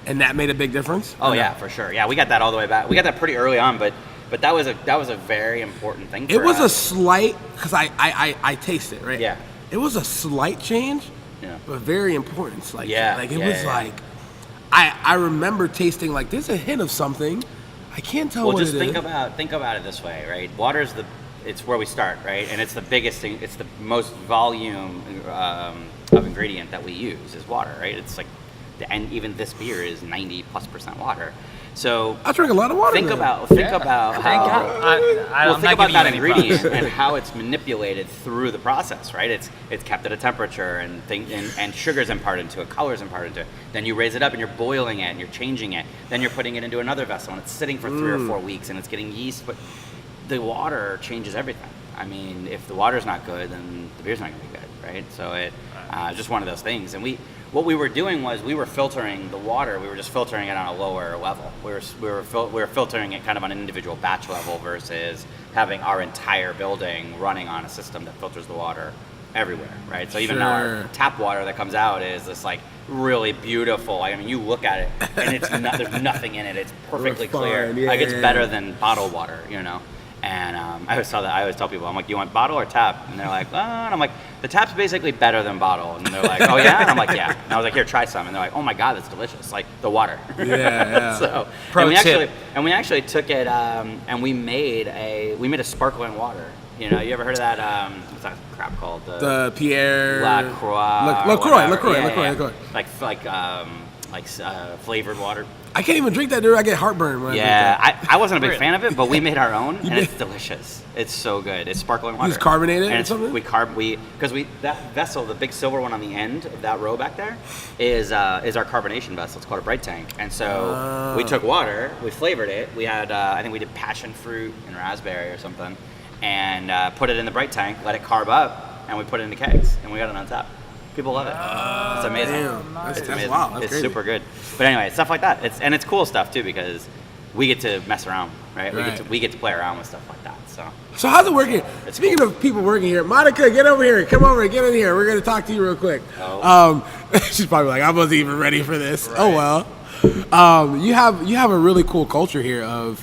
And that made a big difference? Oh yeah, for sure. Yeah, we got that all the way back. We got that pretty early on, but that was a very important thing for us. It was a slight, because I taste it, right? Yeah. It was a slight change, but very important slight change. Like it was like, I remember tasting like there's a hint of something. I can't tell what it is. Well, just think about it this way, right? Water is it's where we start, right? And it's the biggest thing. It's the most volume of ingredient that we use is water, right? It's like, and even this beer is 90+% water. So I drink a lot of water. Think about that ingredient and how it's manipulated through the process, right? It's kept at a temperature and sugars imparted into it, colors imparted into it. Then you raise it up and you're boiling it and you're changing it. Then you're putting it into another vessel and it's sitting for 3 or 4 weeks and it's getting yeast. But the water changes everything. I mean, if the water's not good, then the beer's not going to be good, right? So it's just one of those things. And what we were doing was we were filtering the water. We were just filtering it on a lower level. We were filtering it kind of on an individual batch level versus having our entire building running on a system that filters the water everywhere, right? So even now our tap water that comes out is this like really beautiful. I mean, you look at it and there's nothing in it. It's perfectly clear. Like it's better than bottled water, you know. And I always tell people, I'm like, do you want bottle or tap? And they're like, oh. And I'm like, the tap's basically better than bottle. And they're like, oh yeah? And I'm like, yeah. And I was like, here, try some. And they're like, oh my God, that's delicious. Like the water. Yeah. So, and we actually took it and we made a sparkling water. You know, you ever heard of that? What's that crap called? The Pierre LaCroix. Like flavored water. I can't even drink that, dude. I get heartburn when I drink that. I wasn't a big fan of it, but we made our own, and it's delicious. It's so good. It's sparkling water. You just carbonate it and or something? That vessel, the big silver one on the end of that row back there, is our carbonation vessel. It's called a bright tank. And so we took water, we flavored it. We had, I think we did passion fruit and raspberry or something, and put it in the bright tank, let it carb up, and we put it into kegs, and we got it on top. People love it. It's amazing. Damn. It's amazing. Wow, that's it's crazy. super good. But anyway, stuff like that. It's cool stuff too because we get to mess around, right? We get to play around with stuff like that. So how's it working? Speaking of people working here, Monica, get over here. Come over, get in here. We're gonna talk to you real quick. She's probably like, I wasn't even ready for this. Right. Oh well. You have a really cool culture here of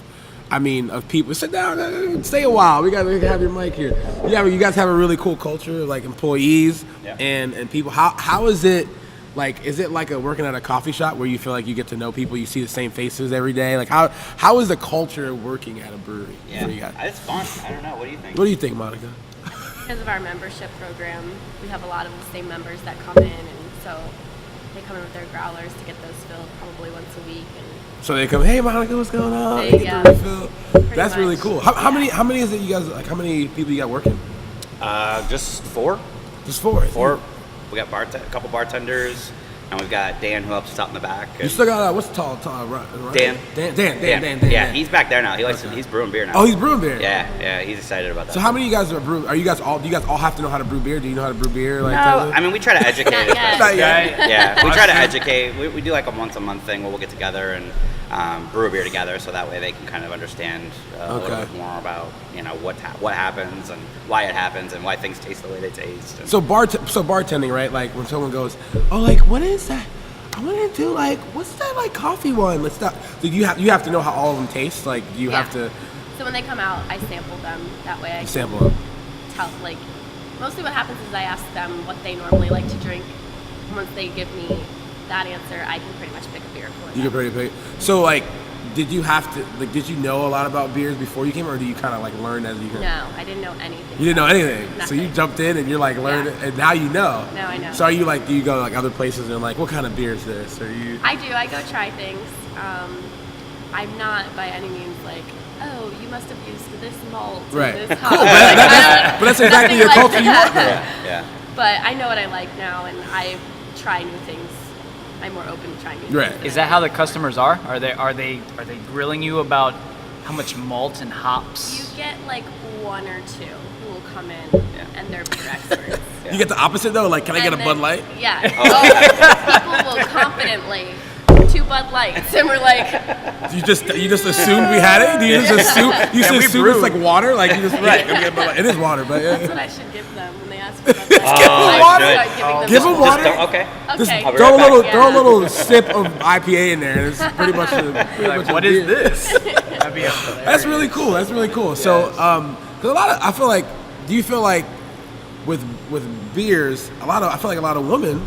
people. Sit down, stay a while. We gotta have your mic here. You guys have a really cool culture, like employees and people. How is it? Like, is it like working at a coffee shop where you feel like you get to know people, you see the same faces every day? Like, how is the culture working at a brewery for you guys? It's fun. I don't know. What do you think? What do you think, Monica? Because of our membership program, we have a lot of the same members that come in, and so they come in with their growlers to get those filled probably once a week. And so they come, hey Monica, what's going on? There you get go. the refill. That's really cool. How many is it you guys, like, how many people you got working? Just 4. Just 4? 4. We got a couple bartenders, and we've got Dan who helps us out in the back. You still got what's tall, right? Dan. Dan. He's back there now. He's brewing beer now. Oh, he's brewing beer. Yeah, he's excited about that. So how many of you guys are brewing? Do you guys all have to know how to brew beer? Do you know how to brew beer? Like, no, I mean we try to educate. Not yet. Yeah, we try to educate. We do like a once a month thing where we'll get together and brew a beer together, so that way they can kind of understand a little bit more about what happens and why it happens and why things taste the way they taste. So bartending, right? Like when someone goes, oh, like what is that? I want to do like what's that like coffee one? Let's stop. So you have to know how all of them taste. Like you have to. So when they come out, I sample them. That way I sample them. Tell mostly what happens is I ask them what they normally like to drink. Once they give me that answer, I can pretty much pick a beer for them. You can pretty pick. So like, did you know a lot about beers before you came, or do you kind of like learn as you go? No, I didn't know anything. You didn't know anything. Nothing. So you jumped in and you're like learning, and now you know. Now I know. So are you like, do you go like other places and like, what kind of beer is this? Or you? I do. I go try things. I'm not by any means like, oh, you must have used this malt. Right. This Cool. But that's exactly the culture you want. Yeah. But I know what I like now, and I try new things. I'm more open to trying new Right. things. Is that how the customers are? Are they grilling you about how much malt and hops? You get like one or two who will come in and they're beer experts. You get the opposite though. Like, can I get a And Bud then- Light? Yeah. People will confidently 2 Bud Lights, and we're like, You just assumed we had it. You just assume you just assume it's like water. Like you just right. It is water, but that's what I should give them when they ask for Bud Lights. Give them water. Okay. Just Okay. I'll be throw right a little back. throw a little sip of IPA in there. And it's pretty much What is this? That'd be hilarious. That's really cool. That's really cool. So, because I feel like, do you feel like with beers, I feel like a lot of women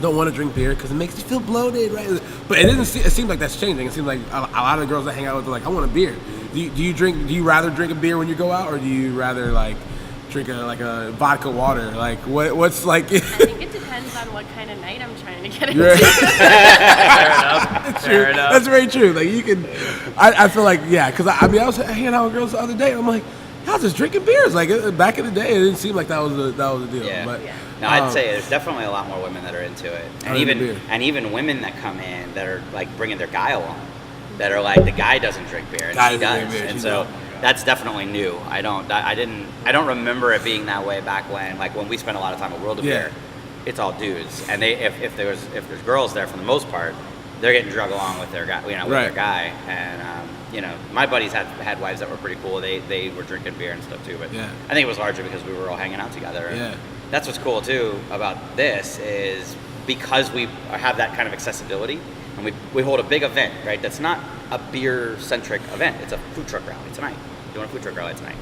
don't want to drink beer because it makes you feel bloated, right? But it seems like that's changing. It seems like a lot of the girls I hang out with are like, I want a beer. Do you rather drink a beer when you go out, or do you rather like drink a vodka water? Like what's like? I think it depends on what kind of night I'm trying to get into. Fair enough. That's very true. Like you can, I feel like because I was hanging out with girls the other day, and I'm like, y'all just drinking beers. Like back in the day, it didn't seem like that was the deal. Yeah. But, No, I'd say there's definitely a lot more women that are into it, and even women that come in that are like bringing their guy along, that are like the guy doesn't drink beer and she does, and so that's definitely new. I don't remember it being that way back when we spent a lot of time at World of Beer. It's all dudes, and if there's girls there for the most part, they're getting drug along with their guy, their guy, and my buddies had wives that were pretty cool. They were drinking beer and stuff too, but I think it was largely because we were all hanging out together. And that's what's cool too about this is because we have that kind of accessibility, and we hold a big event, right? That's not a beer-centric event. It's a food truck rally tonight. You want a food truck rally tonight?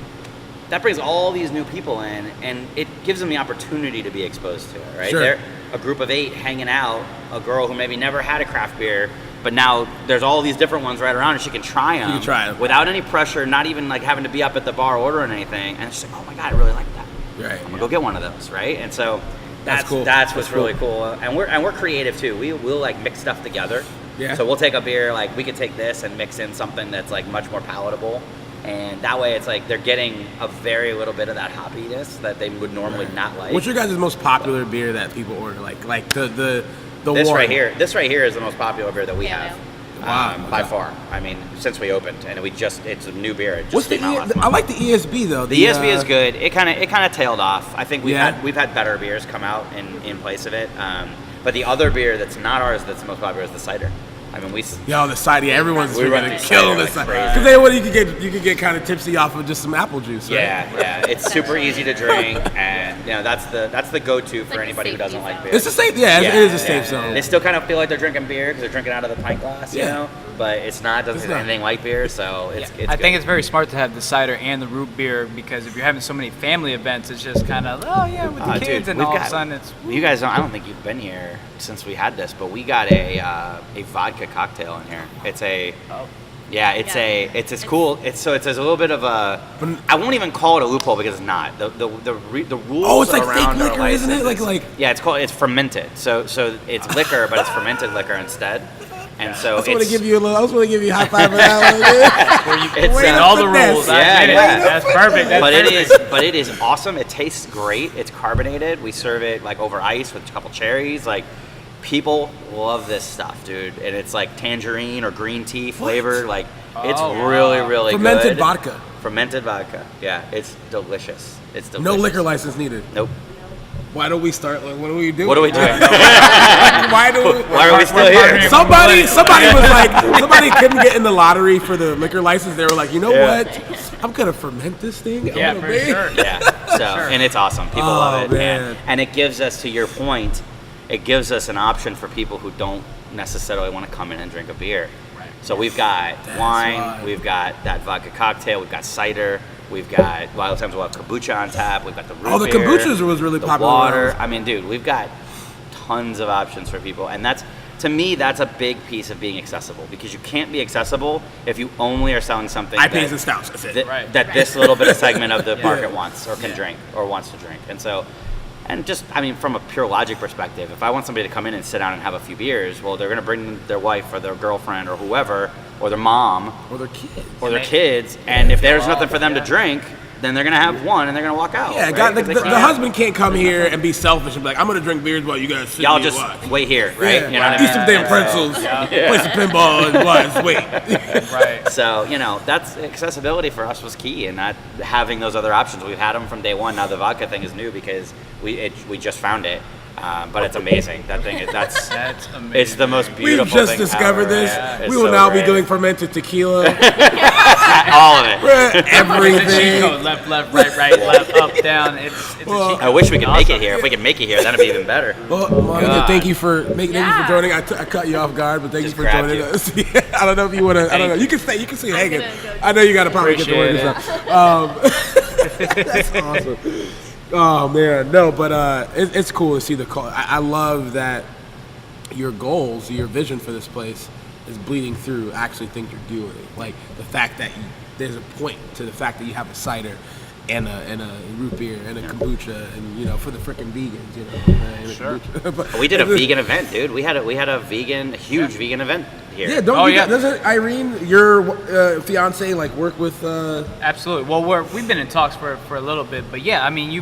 That brings all these new people in, and it gives them the opportunity to be exposed to it, right? Sure. They're a group of 8 hanging out, a girl who maybe never had a craft beer, but now there's all these different ones right around, and she can try them. Without any pressure, not even like having to be up at the bar ordering anything. And she's like, oh my God, I really like that. Right. I'm gonna go get one of those, right? And so That's cool. That's what's really cool. And we're creative too. We'll like mix stuff together. Yeah. So we'll take a beer, like we could take this and mix in something that's like much more palatable. And that way it's like they're getting a very little bit of that hoppiness that they would normally not like. What's your guys' most popular beer that people order? Like the this one? right here. This right here is the most popular beer that we have. Wow. By far. I mean, since we opened, and it's a new beer. It just What's the came out last month. I like the ESB though. The ESB is good. It kind of tailed off. I think we've Yeah. had better beers come out in place of it. But the other beer that's not ours that's the most popular is the cider. I mean, the cider. Yeah, everyone's we run freaking through killing cider the cider. like Because you could get kind of tipsy off of just some apple juice. Right? Yeah. It's super easy to drink, and that's the go-to for like anybody who doesn't like beer. It's a safe. Yeah, it is a safe zone. They still kind of feel like they're drinking beer because they're drinking out of the pint glass, you know. But it's not. Doesn't taste anything like beer, so it's. I think it's very smart to have the cider and the root beer because if you're having so many family events, it's just kind of with the kids, and all of a sudden it's. You guys don't. I don't think you've been here since we had this, but we got a vodka cocktail in here. It's a. Yeah, it's as cool. It's a little bit of a. I won't even call it a loophole because it's not. The rules. Oh, it's like around fake liquor, isn't it? Like. Yeah, it's fermented. So it's liquor, but it's fermented liquor instead. And so I was going to give you a high five for that one. It's all the rules. That's perfect. But it is awesome. It tastes great. It's carbonated. We serve it like over ice with a couple cherries. Like people love this stuff, dude. And it's like tangerine or green tea flavored. Like it's really, really Fermented good. Fermented vodka. Yeah, it's delicious. It's delicious. No liquor license needed. Nope. Why don't we start? Like, what are we doing? What are we doing? Why are we still here? Somebody was like, somebody couldn't get in the lottery for the liquor license. They were like, you know what? I'm gonna ferment this thing. Yeah, for sure. Yeah. So and it's awesome. People love it. Man. And it gives us, to your point, it gives us an option for people who don't necessarily want to come in and drink a beer. Right. So we've got wine, we've got that vodka cocktail, we've got cider. We've got, a lot of times we'll have kombucha on tap. We've got the root the beer, kombuchas was really popular. Water. I mean, dude, we've got tons of options for people. And to me, that's a big piece of being accessible because you can't be accessible if you only are selling something IPAs and stouts, that's it. That this little bit of segment of the market wants or can drink or wants to drink. And so, from a pure logic perspective, if I want somebody to come in and sit down and have a few beers, well, they're going to bring their wife or their girlfriend or whoever, or their mom. Or their kids. And if there's nothing for them to drink, then they're gonna have one and they're gonna walk out. Yeah, right? the husband can't come here and be selfish and be like, I'm gonna drink beers while you guys sit Y'all and just watch. wait here, right? Yeah. You know what I Eat mean? some damn pretzels, play some pinball, and watch. Wait. Right. So, that's accessibility for us was key, and not having those other options. We've had them from day one. Now the vodka thing is new because we just found it. But it's amazing. That thing that's amazing. It's the most beautiful We've just thing discovered ever. this. Yeah, We will so now great. be doing fermented tequila. all of it. Everything. Left, right, left, up, down. It's a cheat I code. wish we could make Awesome. it here. If we could make it here, that'd be even better. Well, Monica, God. thank you for joining. I cut you off guard, but thank Just you for grabbed joining you. us. I don't know if you want to. I don't know. Thank You can stay. You can stay hanging. gonna go I know you got to probably get to work Appreciate and stuff. That's awesome. Oh man, no, but it's cool to see the call. I love that your goals, your vision for this place is bleeding through. I actually think you're doing it. Like the fact that there's a point to the fact that you have a cider and a root beer and a kombucha and for the freaking vegans, and Sure. kombucha. We did a vegan event, dude. We had a huge vegan event here. Yeah, doesn't Irene, your fiance, like work with? Absolutely. Well, we've been in talks for a little bit, but yeah, I mean, you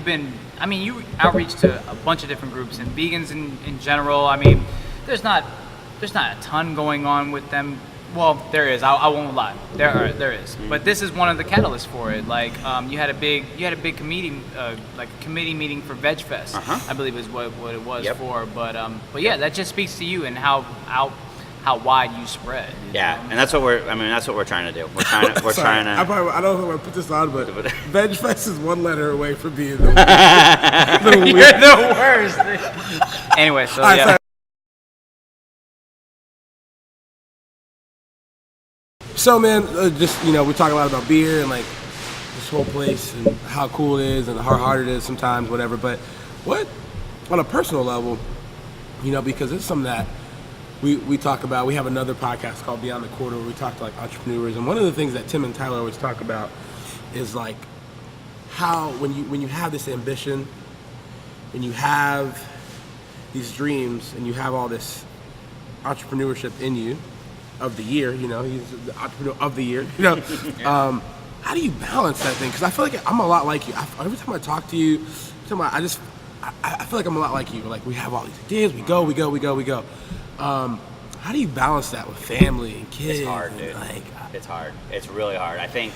outreach to a bunch of different groups and vegans in general. I mean, there's not a ton going on with them. Well, there is. I won't lie. There is. But this is one of the catalysts for it. Like, you had a big committee meeting for Veg Fest. I believe is what it was for. But yeah, that just speaks to you and how wide you spread. Yeah, and that's what we're trying to do. We're trying to. I don't know if I'm gonna put this on, but Veg Fest is one letter away from being the You're the worst. Anyway, so All right, yeah. sorry. So man, just we're talking a lot about beer and like this whole place and how cool it is and how hard it is sometimes, whatever. But what, on a personal level, because it's something that we talk about. We have another podcast called Beyond the Quarter where we talk to like entrepreneurs, and one of the things that Tim and Tyler always talk about is like how when you have this ambition, when you have these dreams, and you have all this entrepreneurship in you. Of the year, he's the entrepreneur of the year. How do you balance that thing? Because I feel like I'm a lot like you. Every time I talk to you, I feel like I'm a lot like you. Like we have all these ideas, we go. How do you balance that with family and kids? It's hard, dude. It's hard. It's really hard. I think,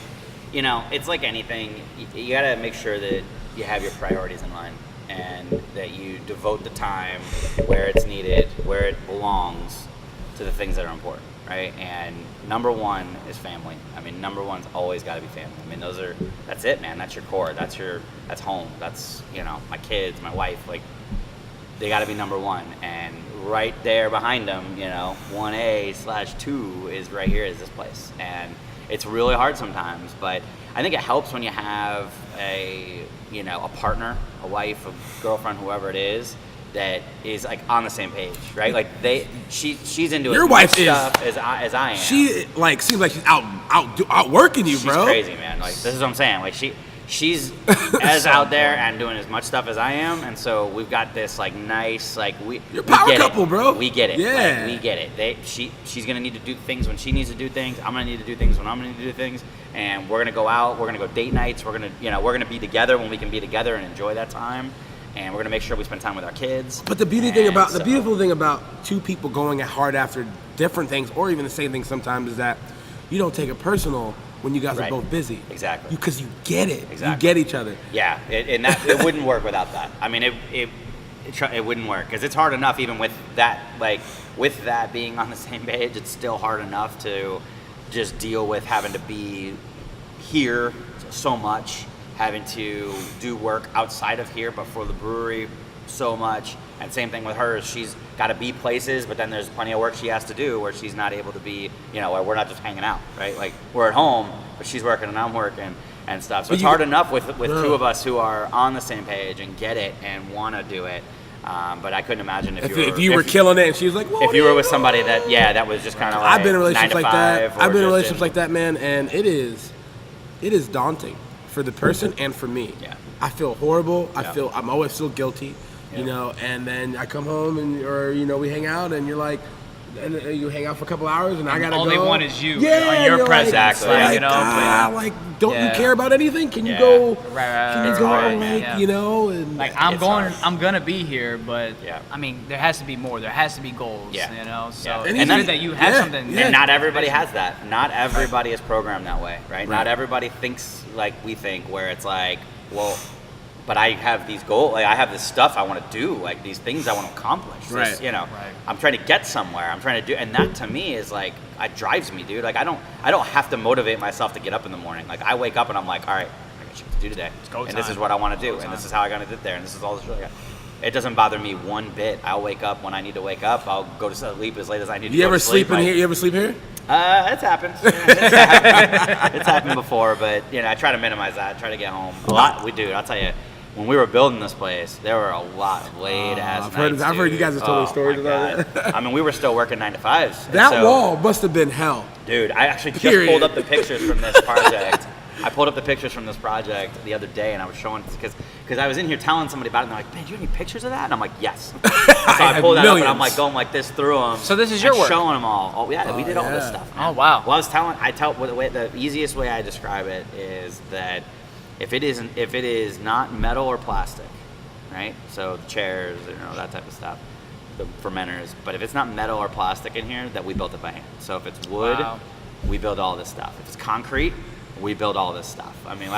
it's like anything. You gotta make sure that you have your priorities in line and that you devote the time where it's needed, where it belongs, to the things that are important. Right, and number one is family. I mean, number one's always got to be family. I mean, that's it, man. That's your core. That's home. That's my kids, my wife. Like, they got to be number one. And right there behind them, 1A/2 is right here is this place. And it's really hard sometimes, but I think it helps when you have a partner, a wife, a girlfriend, whoever it is, that is like on the same page, right? Like she's into your as wife much is, stuff as I am. She like seems like she's outworking you, bro. She's crazy, man. Like this is what I'm saying. Like she's as out there and doing as much stuff as I am, and so we've got this like nice you're a power couple, bro. We get it. Yeah, we get it. She's gonna need to do things when she needs to do things. I'm gonna need to do things when I'm gonna need to do things, and we're gonna go out. We're gonna go date nights. We're gonna be together when we can be together and enjoy that time. And we're gonna make sure we spend time with our kids. But the beautiful thing about two people going hard after different things, or even the same thing sometimes, is that you don't take it personal when you guys are both busy. Exactly. Because you get it. Exactly. You get each other. Yeah, it wouldn't work without that. I mean, it wouldn't work because it's hard enough even with that. Like with that being on the same page, it's still hard enough to just deal with having to be here so much. Having to do work outside of here, but for the brewery so much. And same thing with her. She's got to be places, but then there's plenty of work she has to do where she's not able to be, where we're not just hanging out, right? Like we're at home, but she's working and I'm working and stuff. So it's hard enough with two of us who are on the same page and get it and want to do it. But I couldn't imagine if you were killing it and she was like, well, if you were with somebody that was just kind of like I've been in relationships like that. I've been in relationships like like that, man, and it is daunting. For the person and for me. Yeah. I feel horrible. I'm always feel guilty, and then I come home or we hang out and you're like, and you hang out for a couple hours, and I gotta all go. they want is you Yeah, on your presence. Exactly. Like, you know, like, don't Yeah. you care about anything? Can you Yeah. go? Right, Can you go? right, Like, yeah. you know, and like It's hard. I'm gonna be here, but Yeah. I mean, there has to be more. There has to be goals. Yeah. You know, so Yeah. it's And good that you have yeah, something. yeah. And not everybody has that. Not everybody is programmed that way, right? Right. Not everybody thinks like we think, where it's like, well, but I have these goals, like I have this stuff I want to do, like these things I want to accomplish. Right. This, you know, Right. I'm trying to get somewhere. I'm trying to do, and that to me is like, it drives me, dude. Like I don't have to motivate myself to get up in the morning. Like I wake up and I'm like, all right, I got shit to do today, go and this time. is what I want to do, Go and this time. is how I got to get there, and this is all this. It doesn't bother me one bit. I'll wake up when I need to wake up. I'll go to sleep as late as I need to. you go ever to sleep. sleep in here? You ever sleep here? It's happened. It's happened before, but you know, I try to minimize that. I try to get home. A lot, we do. I'll tell you, when we were building this place, there were a lot of late ass nights. I've heard you dude. guys have told me Oh, stories my about God. I mean, we were still working 9 to 5s. and That so- wall must have been hell. Dude, I actually just Period. pulled up the pictures from this project. I pulled up the pictures from this project the other day, and I was showing because I was in here telling somebody about it, and they're like, "Man, do you have any pictures of that?" And I'm like, "Yes." So I pulled that up, and I'm like going like this through them. So this is your work? Showing them all. Oh yeah, we did all this yeah. stuff. Man. Oh, wow. Well, the easiest way I describe it is that if it is not metal or plastic, right? So the chairs, you know, that type of stuff, the fermenters. But if it's not metal or plastic in here, that we built it by hand. So if it's wood, Wow. we build all this stuff. If it's concrete, we build all this stuff. I mean,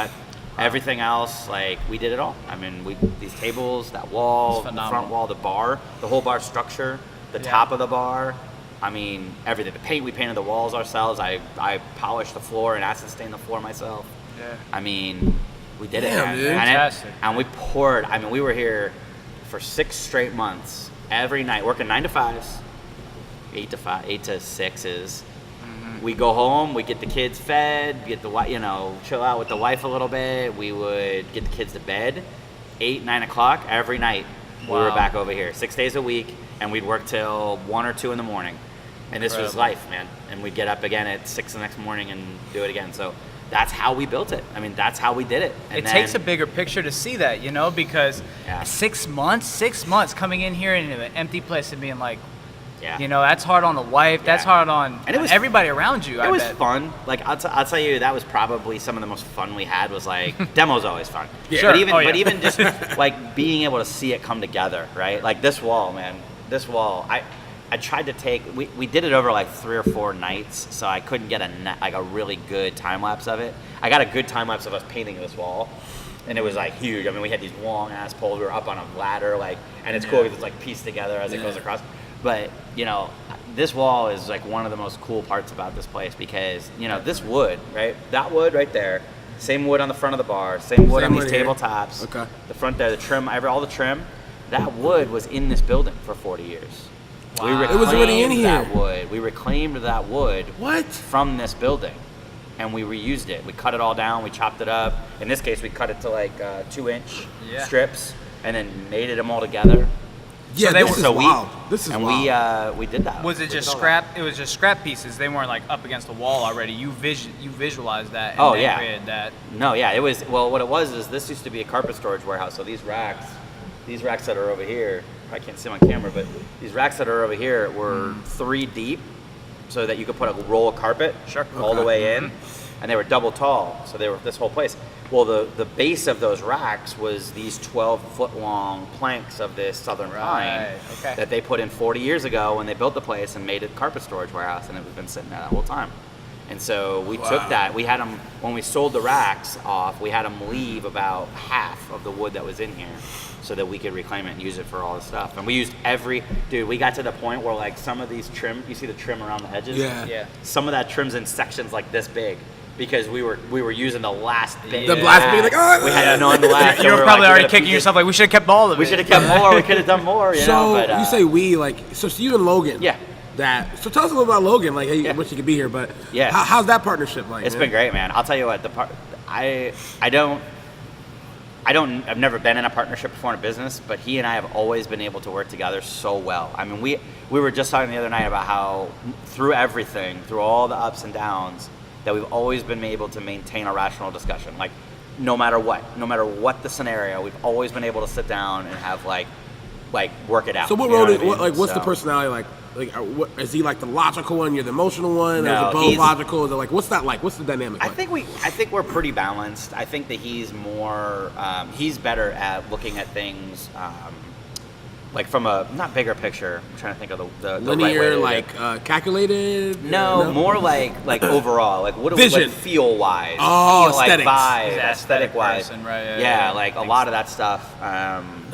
everything else, like we did it all. I mean, these tables, that wall, the phenomenal. front wall, the bar, the whole bar structure, the Yeah. top of the bar. I mean, everything. The paint, we painted the walls ourselves. I polished the floor and acid stained the floor myself. Yeah. I mean, we did Damn, it, man. dude. Fantastic. And we poured. I mean, we were here for 6 straight months, every night, working 9 to 5s, 8 to 6s. We go home, we get the kids fed, get the chill out with the wife a little bit. We would get the kids to bed, 8, 9 o'clock every night. We were Wow. back over here, 6 days a week, and we'd work till 1 or 2 in the morning. And this was Incredible. life, man. And we'd get up again at 6 the next morning and do it again. So that's how we built it. I mean, that's how we did it. And It takes a bigger picture to see that, you know, because Yeah. 6 months coming in here in an empty place and being like, yeah. you know, that's hard on the wife. That's Yeah. hard on And it was- everybody around you. It I was bet. fun. Like I'll tell you, that was probably some of the most fun we had. Was like demo's always fun. Yeah. Sure. But even Oh, yeah. but even just like being able to see it come together, right? Like this wall, man. This wall. I tried to take. We did it over like 3 or 4 nights, so I couldn't get a really good time lapse of it. I got a good time lapse of us painting this wall. And it was like huge. I mean, we had these long ass poles. We were up on a ladder, like, and it's cool because it's like pieced together as it goes across. But you know, this wall is like one of the most cool parts about this place because you know this wood, right? That wood right there, same wood on the front of the bar, same wood Same on these wood here. tabletops. Okay. The front there, the trim, all the trim. That wood was in this building for 40 years. We Wow. It was already in reclaimed that here. wood. We reclaimed that wood What? from this building, and we reused it. We cut it all down. We chopped it up. In this case, we cut it to like 2-inch Yeah. strips, and then mated them all together. Yeah, they this were- is so wild. This is and wild. we did that. Was it We just did all scrap? It was just scrap pieces. They weren't like up against the wall already. You visualized that. And Oh, then yeah. created that. that. No, yeah, it was. Well, what it was is this used to be a carpet storage warehouse. So these racks that are over here, I can't see them on camera, but these racks that are over here were 3 deep, so that you could put a roll of carpet all the Okay. way in, and they were double tall, so they were this whole place. Well, the base of those racks was these 12-foot long planks of this southern pine Right, okay. that they put in 40 years ago when they built the place and made it a carpet storage warehouse, and it was been sitting there that whole time. And so we took that. We had them when we sold the racks off. We had them leave about half of the wood that was in here, so that we could reclaim it and use it for all the stuff. And we used dude. We got to the point where like some of these trim, you see the trim around the edges. Yeah. Yeah. Some of that trim's in sections like this big. Because we were using the last bit. The last bit, like, oh, we had none left. You were probably already kicking yourself like we should have kept all of it. We should have kept more. We could have done more. You So know, but, you say we, like, so you and Logan. Yeah. So tell us a little about Logan. Like, hey, Yeah. I wish you could be here, but Yeah. how's that partnership like? It's man? been great, man. I'll tell you what. I've never been in a partnership before in a business, but he and I have always been able to work together so well. I mean, we were just talking the other night about how through everything, through all the ups and downs, that we've always been able to maintain a rational discussion. Like, no matter what the scenario, we've always been able to sit down and have like work it out. So what You know role? I mean? What's the So- personality like? Like, what, is he like the logical one? You're the emotional one? No, or is it both logical? Is it like, what's that like? What's the dynamic like? I think we're pretty balanced. I think that he's more, he's better at looking at things, like from a not bigger picture. I'm trying to think of the linear, right way calculated. No, more like overall, like what do we like feel wise? Oh, feel aesthetics. Like vibe, aesthetic wise. Person, right? Yeah, like a lot of that stuff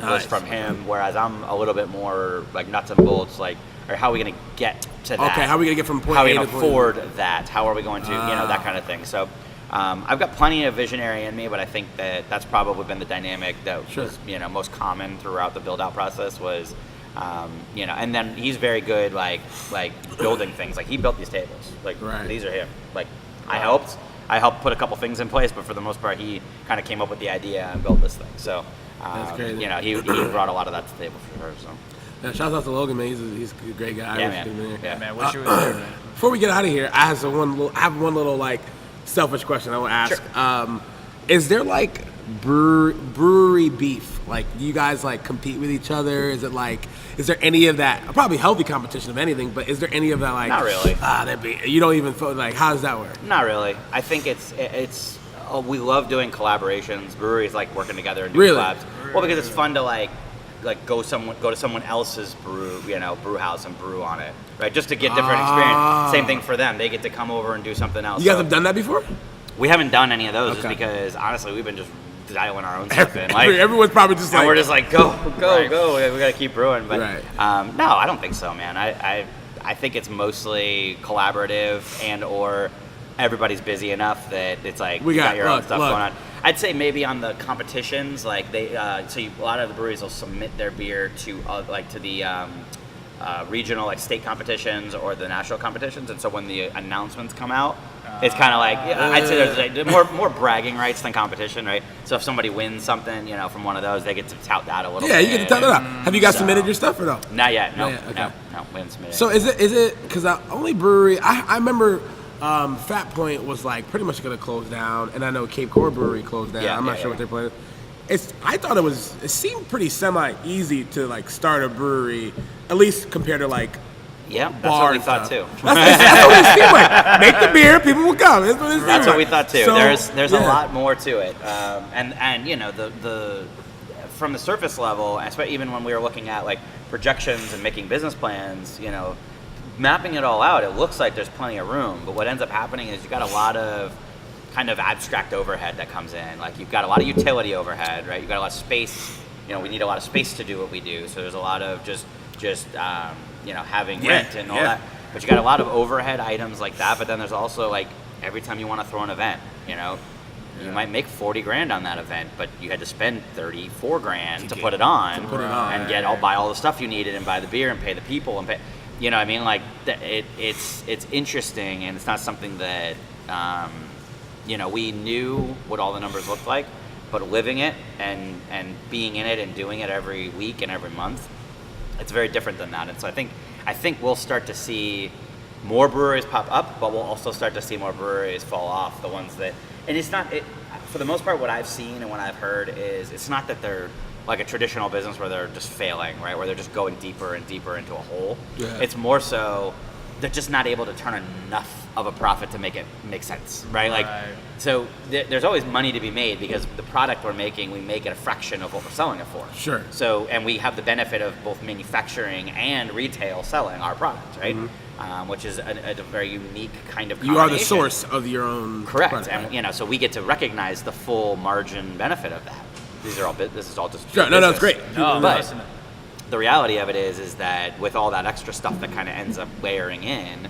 was from him. Whereas I'm a little bit more like nuts and bolts, like, or how are we gonna get to that? Okay, how are we gonna get from point how A are we to gonna point afford that? How are we going to, that kind of thing. So. I've got plenty of visionary in me, but I think that's probably been the dynamic that was, most common throughout the build-out process was, and then he's very good, like building things. Like he built these tables. Like these are him. Like I helped put a couple things in place, but for the most part, he kind of came up with the idea and built this thing. So, that's crazy. He brought a lot of that to the table for sure. So. Yeah, shout out to Logan, man. He's a great guy. Yeah, man. Wish you was there, man. Before we get out of here, I have one little like selfish question I want to ask. Sure. Is there like brewery beef? Like, do you guys like compete with each other? Is there any of that? Probably healthy competition of anything, but is there any of that like? Not really. You don't even like. How does that work? Not really. I think it's we love doing collaborations. Breweries like working together and doing collabs. Well, because it's fun to like go to someone else's brew house and brew on it, right? Just to get different experience. Same thing for them. They get to come over and do something else. You guys have done that before? We haven't done any of those just because honestly we've been just dialing our own stuff in. Like everyone's probably just like, we're just like go. We gotta keep brewing. But no, I don't think so, man. I think it's mostly collaborative and or everybody's busy enough that it's like you got your own stuff going on. I'd say maybe on the competitions, like a lot of the breweries will submit their beer to the regional, like state competitions or the national competitions, and so when the announcements come out, it's kind of like I'd say there's like more bragging rights than competition, right? So if somebody wins something, from one of those, they get to tout that a little. Yeah, you get to tout it out. Have you guys submitted your stuff or no? Not yet. No, okay. No, we haven't submitted. So is it because the only brewery I remember. Fat Point was like pretty much going to close down, and I know Cape Core Brewery closed down. I'm not sure what they're planning. I thought it seemed pretty semi-easy to like start a brewery, at least compared to like that's what we thought too. That's what it seemed like. Make the beer, people will come. That's what we thought too. So, there's a lot more to it, and the from the surface level, especially even when we were looking at like projections and making business plans, mapping it all out, it looks like there's plenty of room, but what ends up happening is you got a lot of kind of abstract overhead that comes in. Like you've got a lot of utility overhead, right? You've got a lot of space. We need a lot of space to do what we do. So there's a lot of just having rent and all that. But you got a lot of overhead items like that. But then there's also like every time you want to throw an event, you might make $40,000 on that event, but you had to spend $34,000 to put it on, and buy all the stuff you needed and buy the beer and pay the people and pay. You know what I mean? Like it's interesting, and it's not something that we knew what all the numbers looked like, but living it and being in it and doing it every week and every month, it's very different than that. And so I think we'll start to see more breweries pop up, but we'll also start to see more breweries fall off. The ones that, and it's not for the most part, what I've seen and what I've heard is it's not that they're like a traditional business where they're just failing, right? Where they're just going deeper and deeper into a hole. Yeah. It's more so they're just not able to turn enough of a profit to make it make sense, right? Like, so there's always money to be made because the product we're making, we make it a fraction of what we're selling it for. Sure. So, and we have the benefit of both manufacturing and retail selling our product, right? Mm-hmm. Which is a very unique kind of combination. You are the source of your own product. And so we get to recognize the full margin benefit of that. This is all just sure. No, it's great. But the reality of it is that with all that extra stuff that kind of ends up layering in,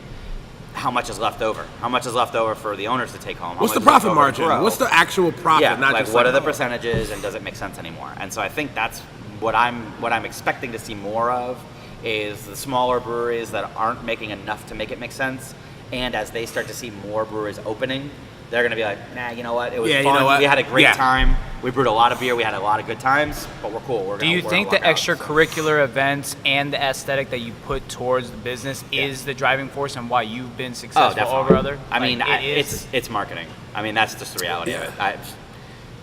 how much is left over? How much is left over for the owners to take home? What's the profit margin? What's the actual profit? Yeah, not like just what are the percentages, and does it make sense anymore? And so I think that's what I'm expecting to see more of is the smaller breweries that aren't making enough to make it make sense, and as they start to see more breweries opening, they're going to be like, nah, you know what? It was fun. We had a great time. We brewed a lot of beer. We had a lot of good times, but we're cool. Do you think the extracurricular events and the aesthetic that you put towards the business is the driving force and why you've been successful over other? I mean, it's marketing. I mean, that's just the reality of it.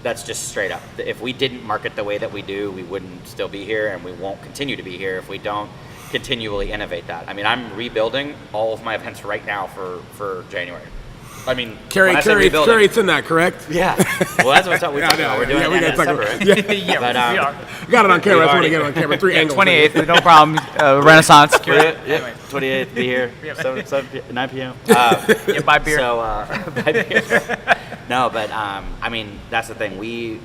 That's just straight up. If we didn't market the way that we do, we wouldn't still be here, and we won't continue to be here if we don't continually innovate that. I mean, I'm rebuilding all of my events right now for January. I mean, Curate's in that, correct? Yeah. Well, that's what we're talking about. We're doing it in December, right? Yeah, but, we are. Got it on camera. I just want to get it on camera. 3 angles. 28th, no problem. Renaissance. Yeah. 28th, be here. 9 p.m. Yeah, buy beer. So, buy beer. No, but I mean, that's the thing. We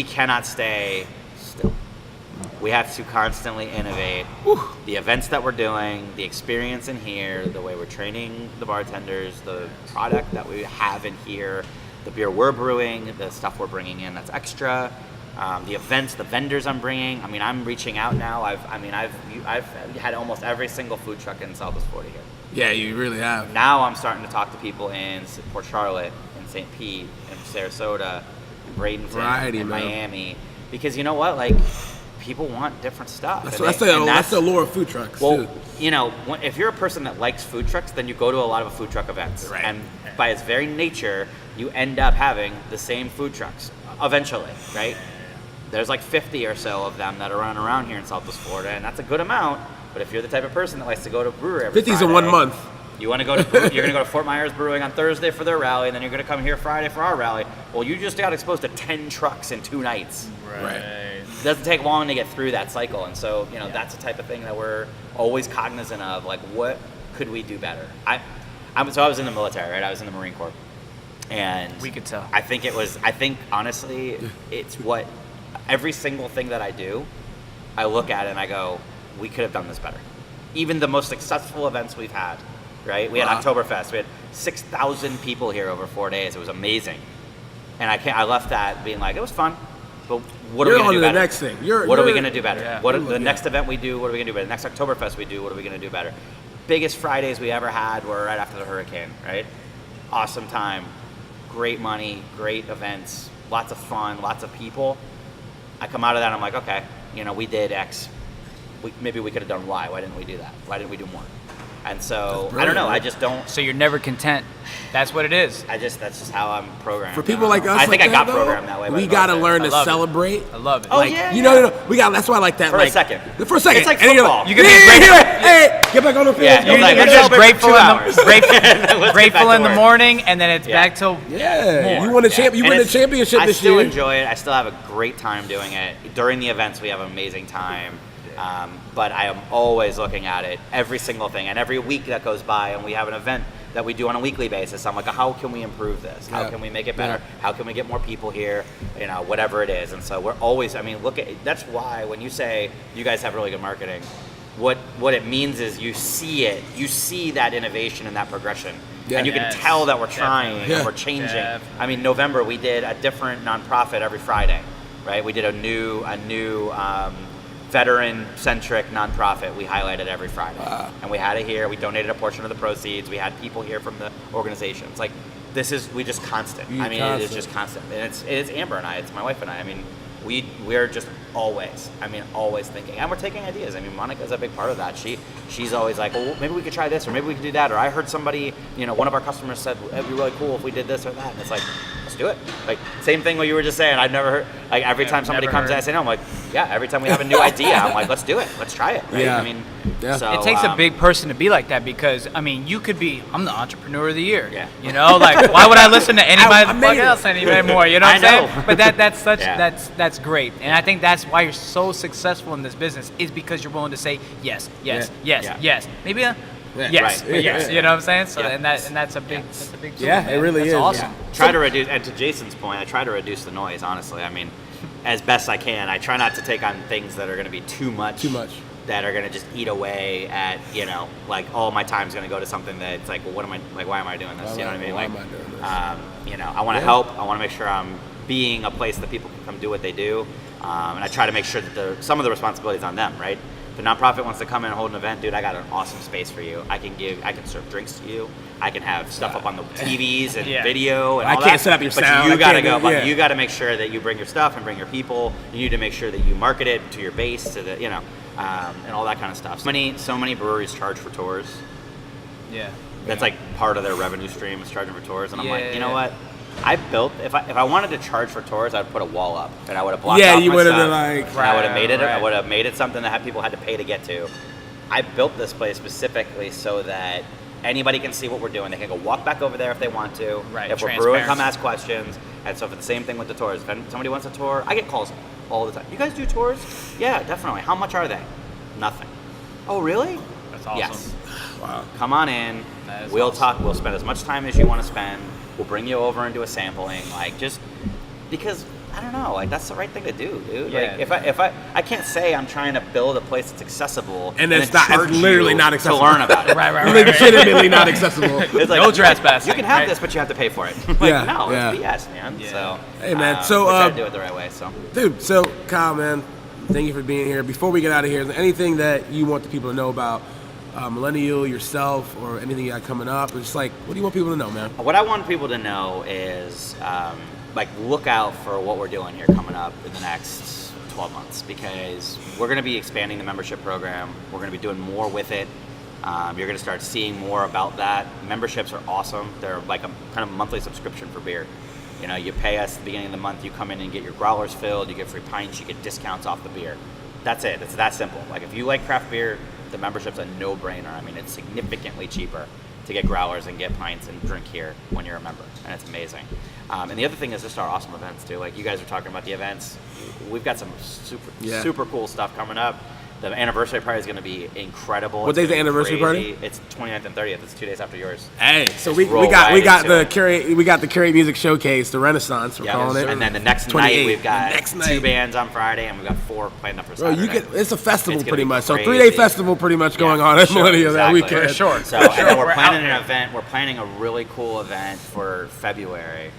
cannot stay still. We have to constantly innovate. The events that we're doing, the experience in here, the way we're training the bartenders, the product that we have in here, the beer we're brewing, the stuff we're bringing in that's extra, the events, the vendors I'm bringing. I mean, I'm reaching out now. I've had almost every single food truck in Southwest Florida here. Yeah, you really have. Now I'm starting to talk to people in Port Charlotte, in St. Pete, in Sarasota, in Bradenton, in Miami, because you know what, like. People want different stuff. That's the allure of food trucks. Well, too. you know, if you're a person that likes food trucks, then you go to a lot of food truck events. Right. And by its very nature, you end up having the same food trucks eventually, right? There's like 50 or so of them that are running around here in Southwest Florida, and that's a good amount. But if you're the type of person that likes to go to a brewery every 50's Friday, in 1 month. You want to go to you're going to go to Fort Myers Brewing on Thursday for their rally, and then you're going to come here Friday for our rally. Well, you just got exposed to 10 trucks in 2 nights. Right. It doesn't take long to get through that cycle, and so that's the type of thing that we're always cognizant of. Like, what could we do better? I was in the military, right? I was in the Marine Corps, and we could tell. I think honestly, it's what every single thing that I do, I look at it and I go, we could have done this better. Even the most successful events we've had, right? We had Oktoberfest. We had 6,000 people here over 4 days. It was amazing, and I left that being like, it was fun. But what are we going to do better? The next thing. What are we going to do better? Yeah. Next event we do, what are we going to do better? The next Oktoberfest we do, what are we going to do better? Biggest Fridays we ever had were right after the hurricane, right? Awesome time, great money, great events, lots of fun, lots of people. I come out of that and I'm like, okay, we did X. Maybe we could have done Y. Why didn't we do that? Why didn't we do more? And so, I don't know, I just don't. So you're never content. That's what it is. That's just how I'm programmed. For people like us, I think I got programmed that way. We got to learn to celebrate. I love it. Oh, yeah. No. We got. That's why I like that. For a second. It's like football. You can be grateful. Hey, get back on the field. Yeah, You're just grateful in the morning, and then it's back till more. You win the championship this year. I still enjoy it. I still have a great time doing it. During the events, we have an amazing time. But I am always looking at it, every single thing, and every week that goes by, and we have an event that we do on a weekly basis. I'm like, how can we improve this? How can we make it better? How can we get more people here? Whatever it is. And so we're always. That's why when you say you guys have really good marketing, what it means is you see it. You see that innovation and that progression, and you can tell that we're trying and we're changing. Definitely. November we did a different nonprofit every Friday, right? We did a new. Veteran-centric nonprofit we highlighted every Friday. And we had it here. We donated a portion of the proceeds. We had people here from the organization. It's like, we just constant. It is just constant. And it's Amber and I, it's my wife and I. We're just always thinking. And we're taking ideas. Monica's a big part of that. She's always like, well, maybe we could try this, or maybe we could do that. Or I heard somebody, one of our customers said, it'd be really cool if we did this or that. And it's like, let's do it. Like, same thing what you were just saying. I've never heard, like, every time somebody comes in, I say no. I'm like, yeah, every time we have a new idea, I'm like, let's do it. Let's try it. Right? Yeah. So, it takes a big person to be like that, because, you could be, I'm the entrepreneur of the year. Yeah. Like, why would I listen to anybody else anymore? You know what I'm saying? But that's great. And I think that's why you're so successful in this business, is because you're willing to say yes. Maybe yes, right. But yes. You know what I'm saying? So and that's a big tool. Yeah, it really is. Awesome. Yeah. Try to reduce, and to Jason's point, I try to reduce the noise, honestly. As best I can. I try not to take on things that are going to be too much. That are going to just eat away at, like, all my time's going to go to something that's like, well, why am I doing this? You know what I mean? Why am I doing this? I want to help. I want to make sure I'm being a place that people can come do what they do. And I try to make sure that some of the responsibility is on them, right? If a nonprofit wants to come in and hold an event, dude, I got an awesome space for you. I can serve drinks to you. I can have stuff up on the TVs and video and all that. I can't set up your sound. But you got to go. But you got to make sure that you bring your stuff and bring your people. You need to make sure that you market it to your base, to the and all that kind of stuff. So many breweries charge for tours. Yeah. That's like part of their revenue stream is charging for tours, and I'm like, you know what? I built, if I wanted to charge for tours, I'd put a wall up and I would have blocked Yeah, off you my would have stuff, been like. and I would have made it. I would have made it something that people had to pay to get to. I built this place specifically so that anybody can see what we're doing. They can go walk back over there if they want to. Right. If we're brewing, come ask questions. And so for the same thing with the tours. If somebody wants a tour, I get calls all the time. You guys do tours? Yeah, definitely. How much are they? Nothing. Oh, really? That's awesome. Yes. Wow. Come on in. We'll talk. We'll spend as much time as you want to spend. We'll bring you over and do a sampling. Like, just because, I don't know, like, that's the right thing to do, dude. Yeah. Like, if I can't say I'm trying to build a place that's accessible And then it's not. charge It's literally you not accessible. to learn about it. Right. Legitimately not accessible. It's like, No trespassing, You can have right? this, but you have to pay for it. Like, Yeah, no, yeah. it's BS, man. Yeah. So, Hey, man, so, we try to do it the right way. So, Dude, so Kyle, man, thank you for being here. Before we get out of here, is there anything that you want the people to know about Millennial, yourself, or anything you got coming up? Or just like, what do you want people to know, man? what I want people to know is, like, look out for what we're doing here coming up in the next 12 months, because we're going to be expanding the membership program. We're going to be doing more with it. You're going to start seeing more about that. Memberships are awesome. They're like a kind of monthly subscription for beer. You know, you pay us at the beginning of the month, you come in and get your growlers filled, you get free pints, you get discounts off the beer. That's it. It's that simple. Like, if you like craft beer, the membership's a no-brainer. I mean, it's significantly cheaper to get growlers and get pints and drink here when you're a member, and it's amazing. And the other thing is just our awesome events, too. Like, you guys were talking about the events. We've got some super cool stuff coming up. The anniversary party is going to be incredible. What day's the anniversary crazy. party? It's 29th and 30th. It's 2 days after yours. Hey, so Just we roll got right the into it. Curate Music Showcase, the Renaissance. We're calling it. And then the next 28th. night we've got The next 2 night. bands on Friday, and we've got 4 planned up for Bro, Saturday. it's a festival It's gonna pretty be much. So crazy. 3-day festival pretty much going on at Millennial that exactly. weekend. For sure. So, and then we're We're planning out an event. We're planning a really cool event for February.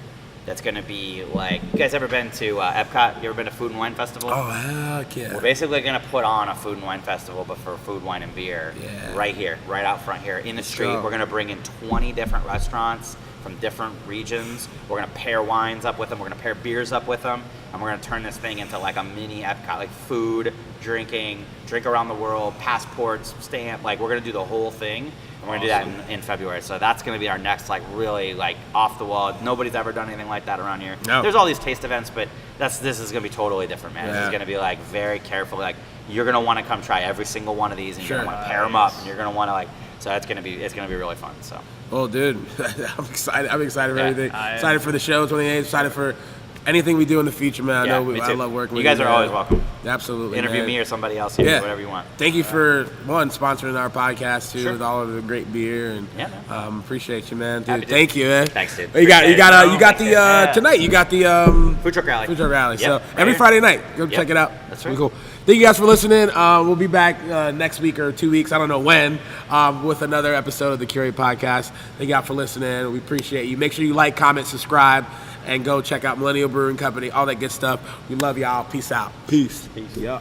That's going to be like, you guys ever been to Epcot? You ever been to Food and Wine Festival? Oh, heck yeah. We're basically going to put on a Food and Wine Festival, but for food, wine, and beer. Yeah. Right here, right out front here in the street. go. We're going to bring in 20 different restaurants from different regions. We're going to pair wines up with them. We're going to pair beers up with them. And we're going to turn this thing into like a mini Epcot, like food, drinking, drink around the world, passports, stamp. Like, we're going to do the whole thing. And we're going to do that in February. So that's going to be our next, like, really, like, off the wall. Nobody's ever done anything like that around here. No. There's all these taste events, but this is going to be totally different, man. This Yeah. is going to be, like, very careful. Like, you're going to want to come try every single one of these, and Sure. you're going to want to pair them up, and you're going to want to, like, so it's going to be really fun. So. Oh, dude, I'm excited. I'm excited for Yeah, everything. I am. Excited for the show 28th. Excited for anything we do in the future, man. Yeah, I know me I too. love working with You you. guys are man. always welcome. Absolutely. Interview man. me or somebody else here, Yeah. whatever you want. Thank you for sponsoring our podcast too, Sure. with all of the great beer and Yeah, man. appreciate you, man. Happy Dude, to. thank you, man. Thanks, dude. You got Appreciate it. the tonight. You got the Food truck rally. Food truck rally. Yep, So right every here. Friday night, go Yep. check it out. That's It'll be right. cool. Thank you guys for listening. We'll be back next week or 2 weeks. I don't know when, with another episode of the Curate Podcast. Thank you guys for listening. We appreciate you. Make sure you like, comment, subscribe, and go check out Millennial Brewing Company, all that good stuff. We love y'all. Peace out. Peace. Peace. Yeah.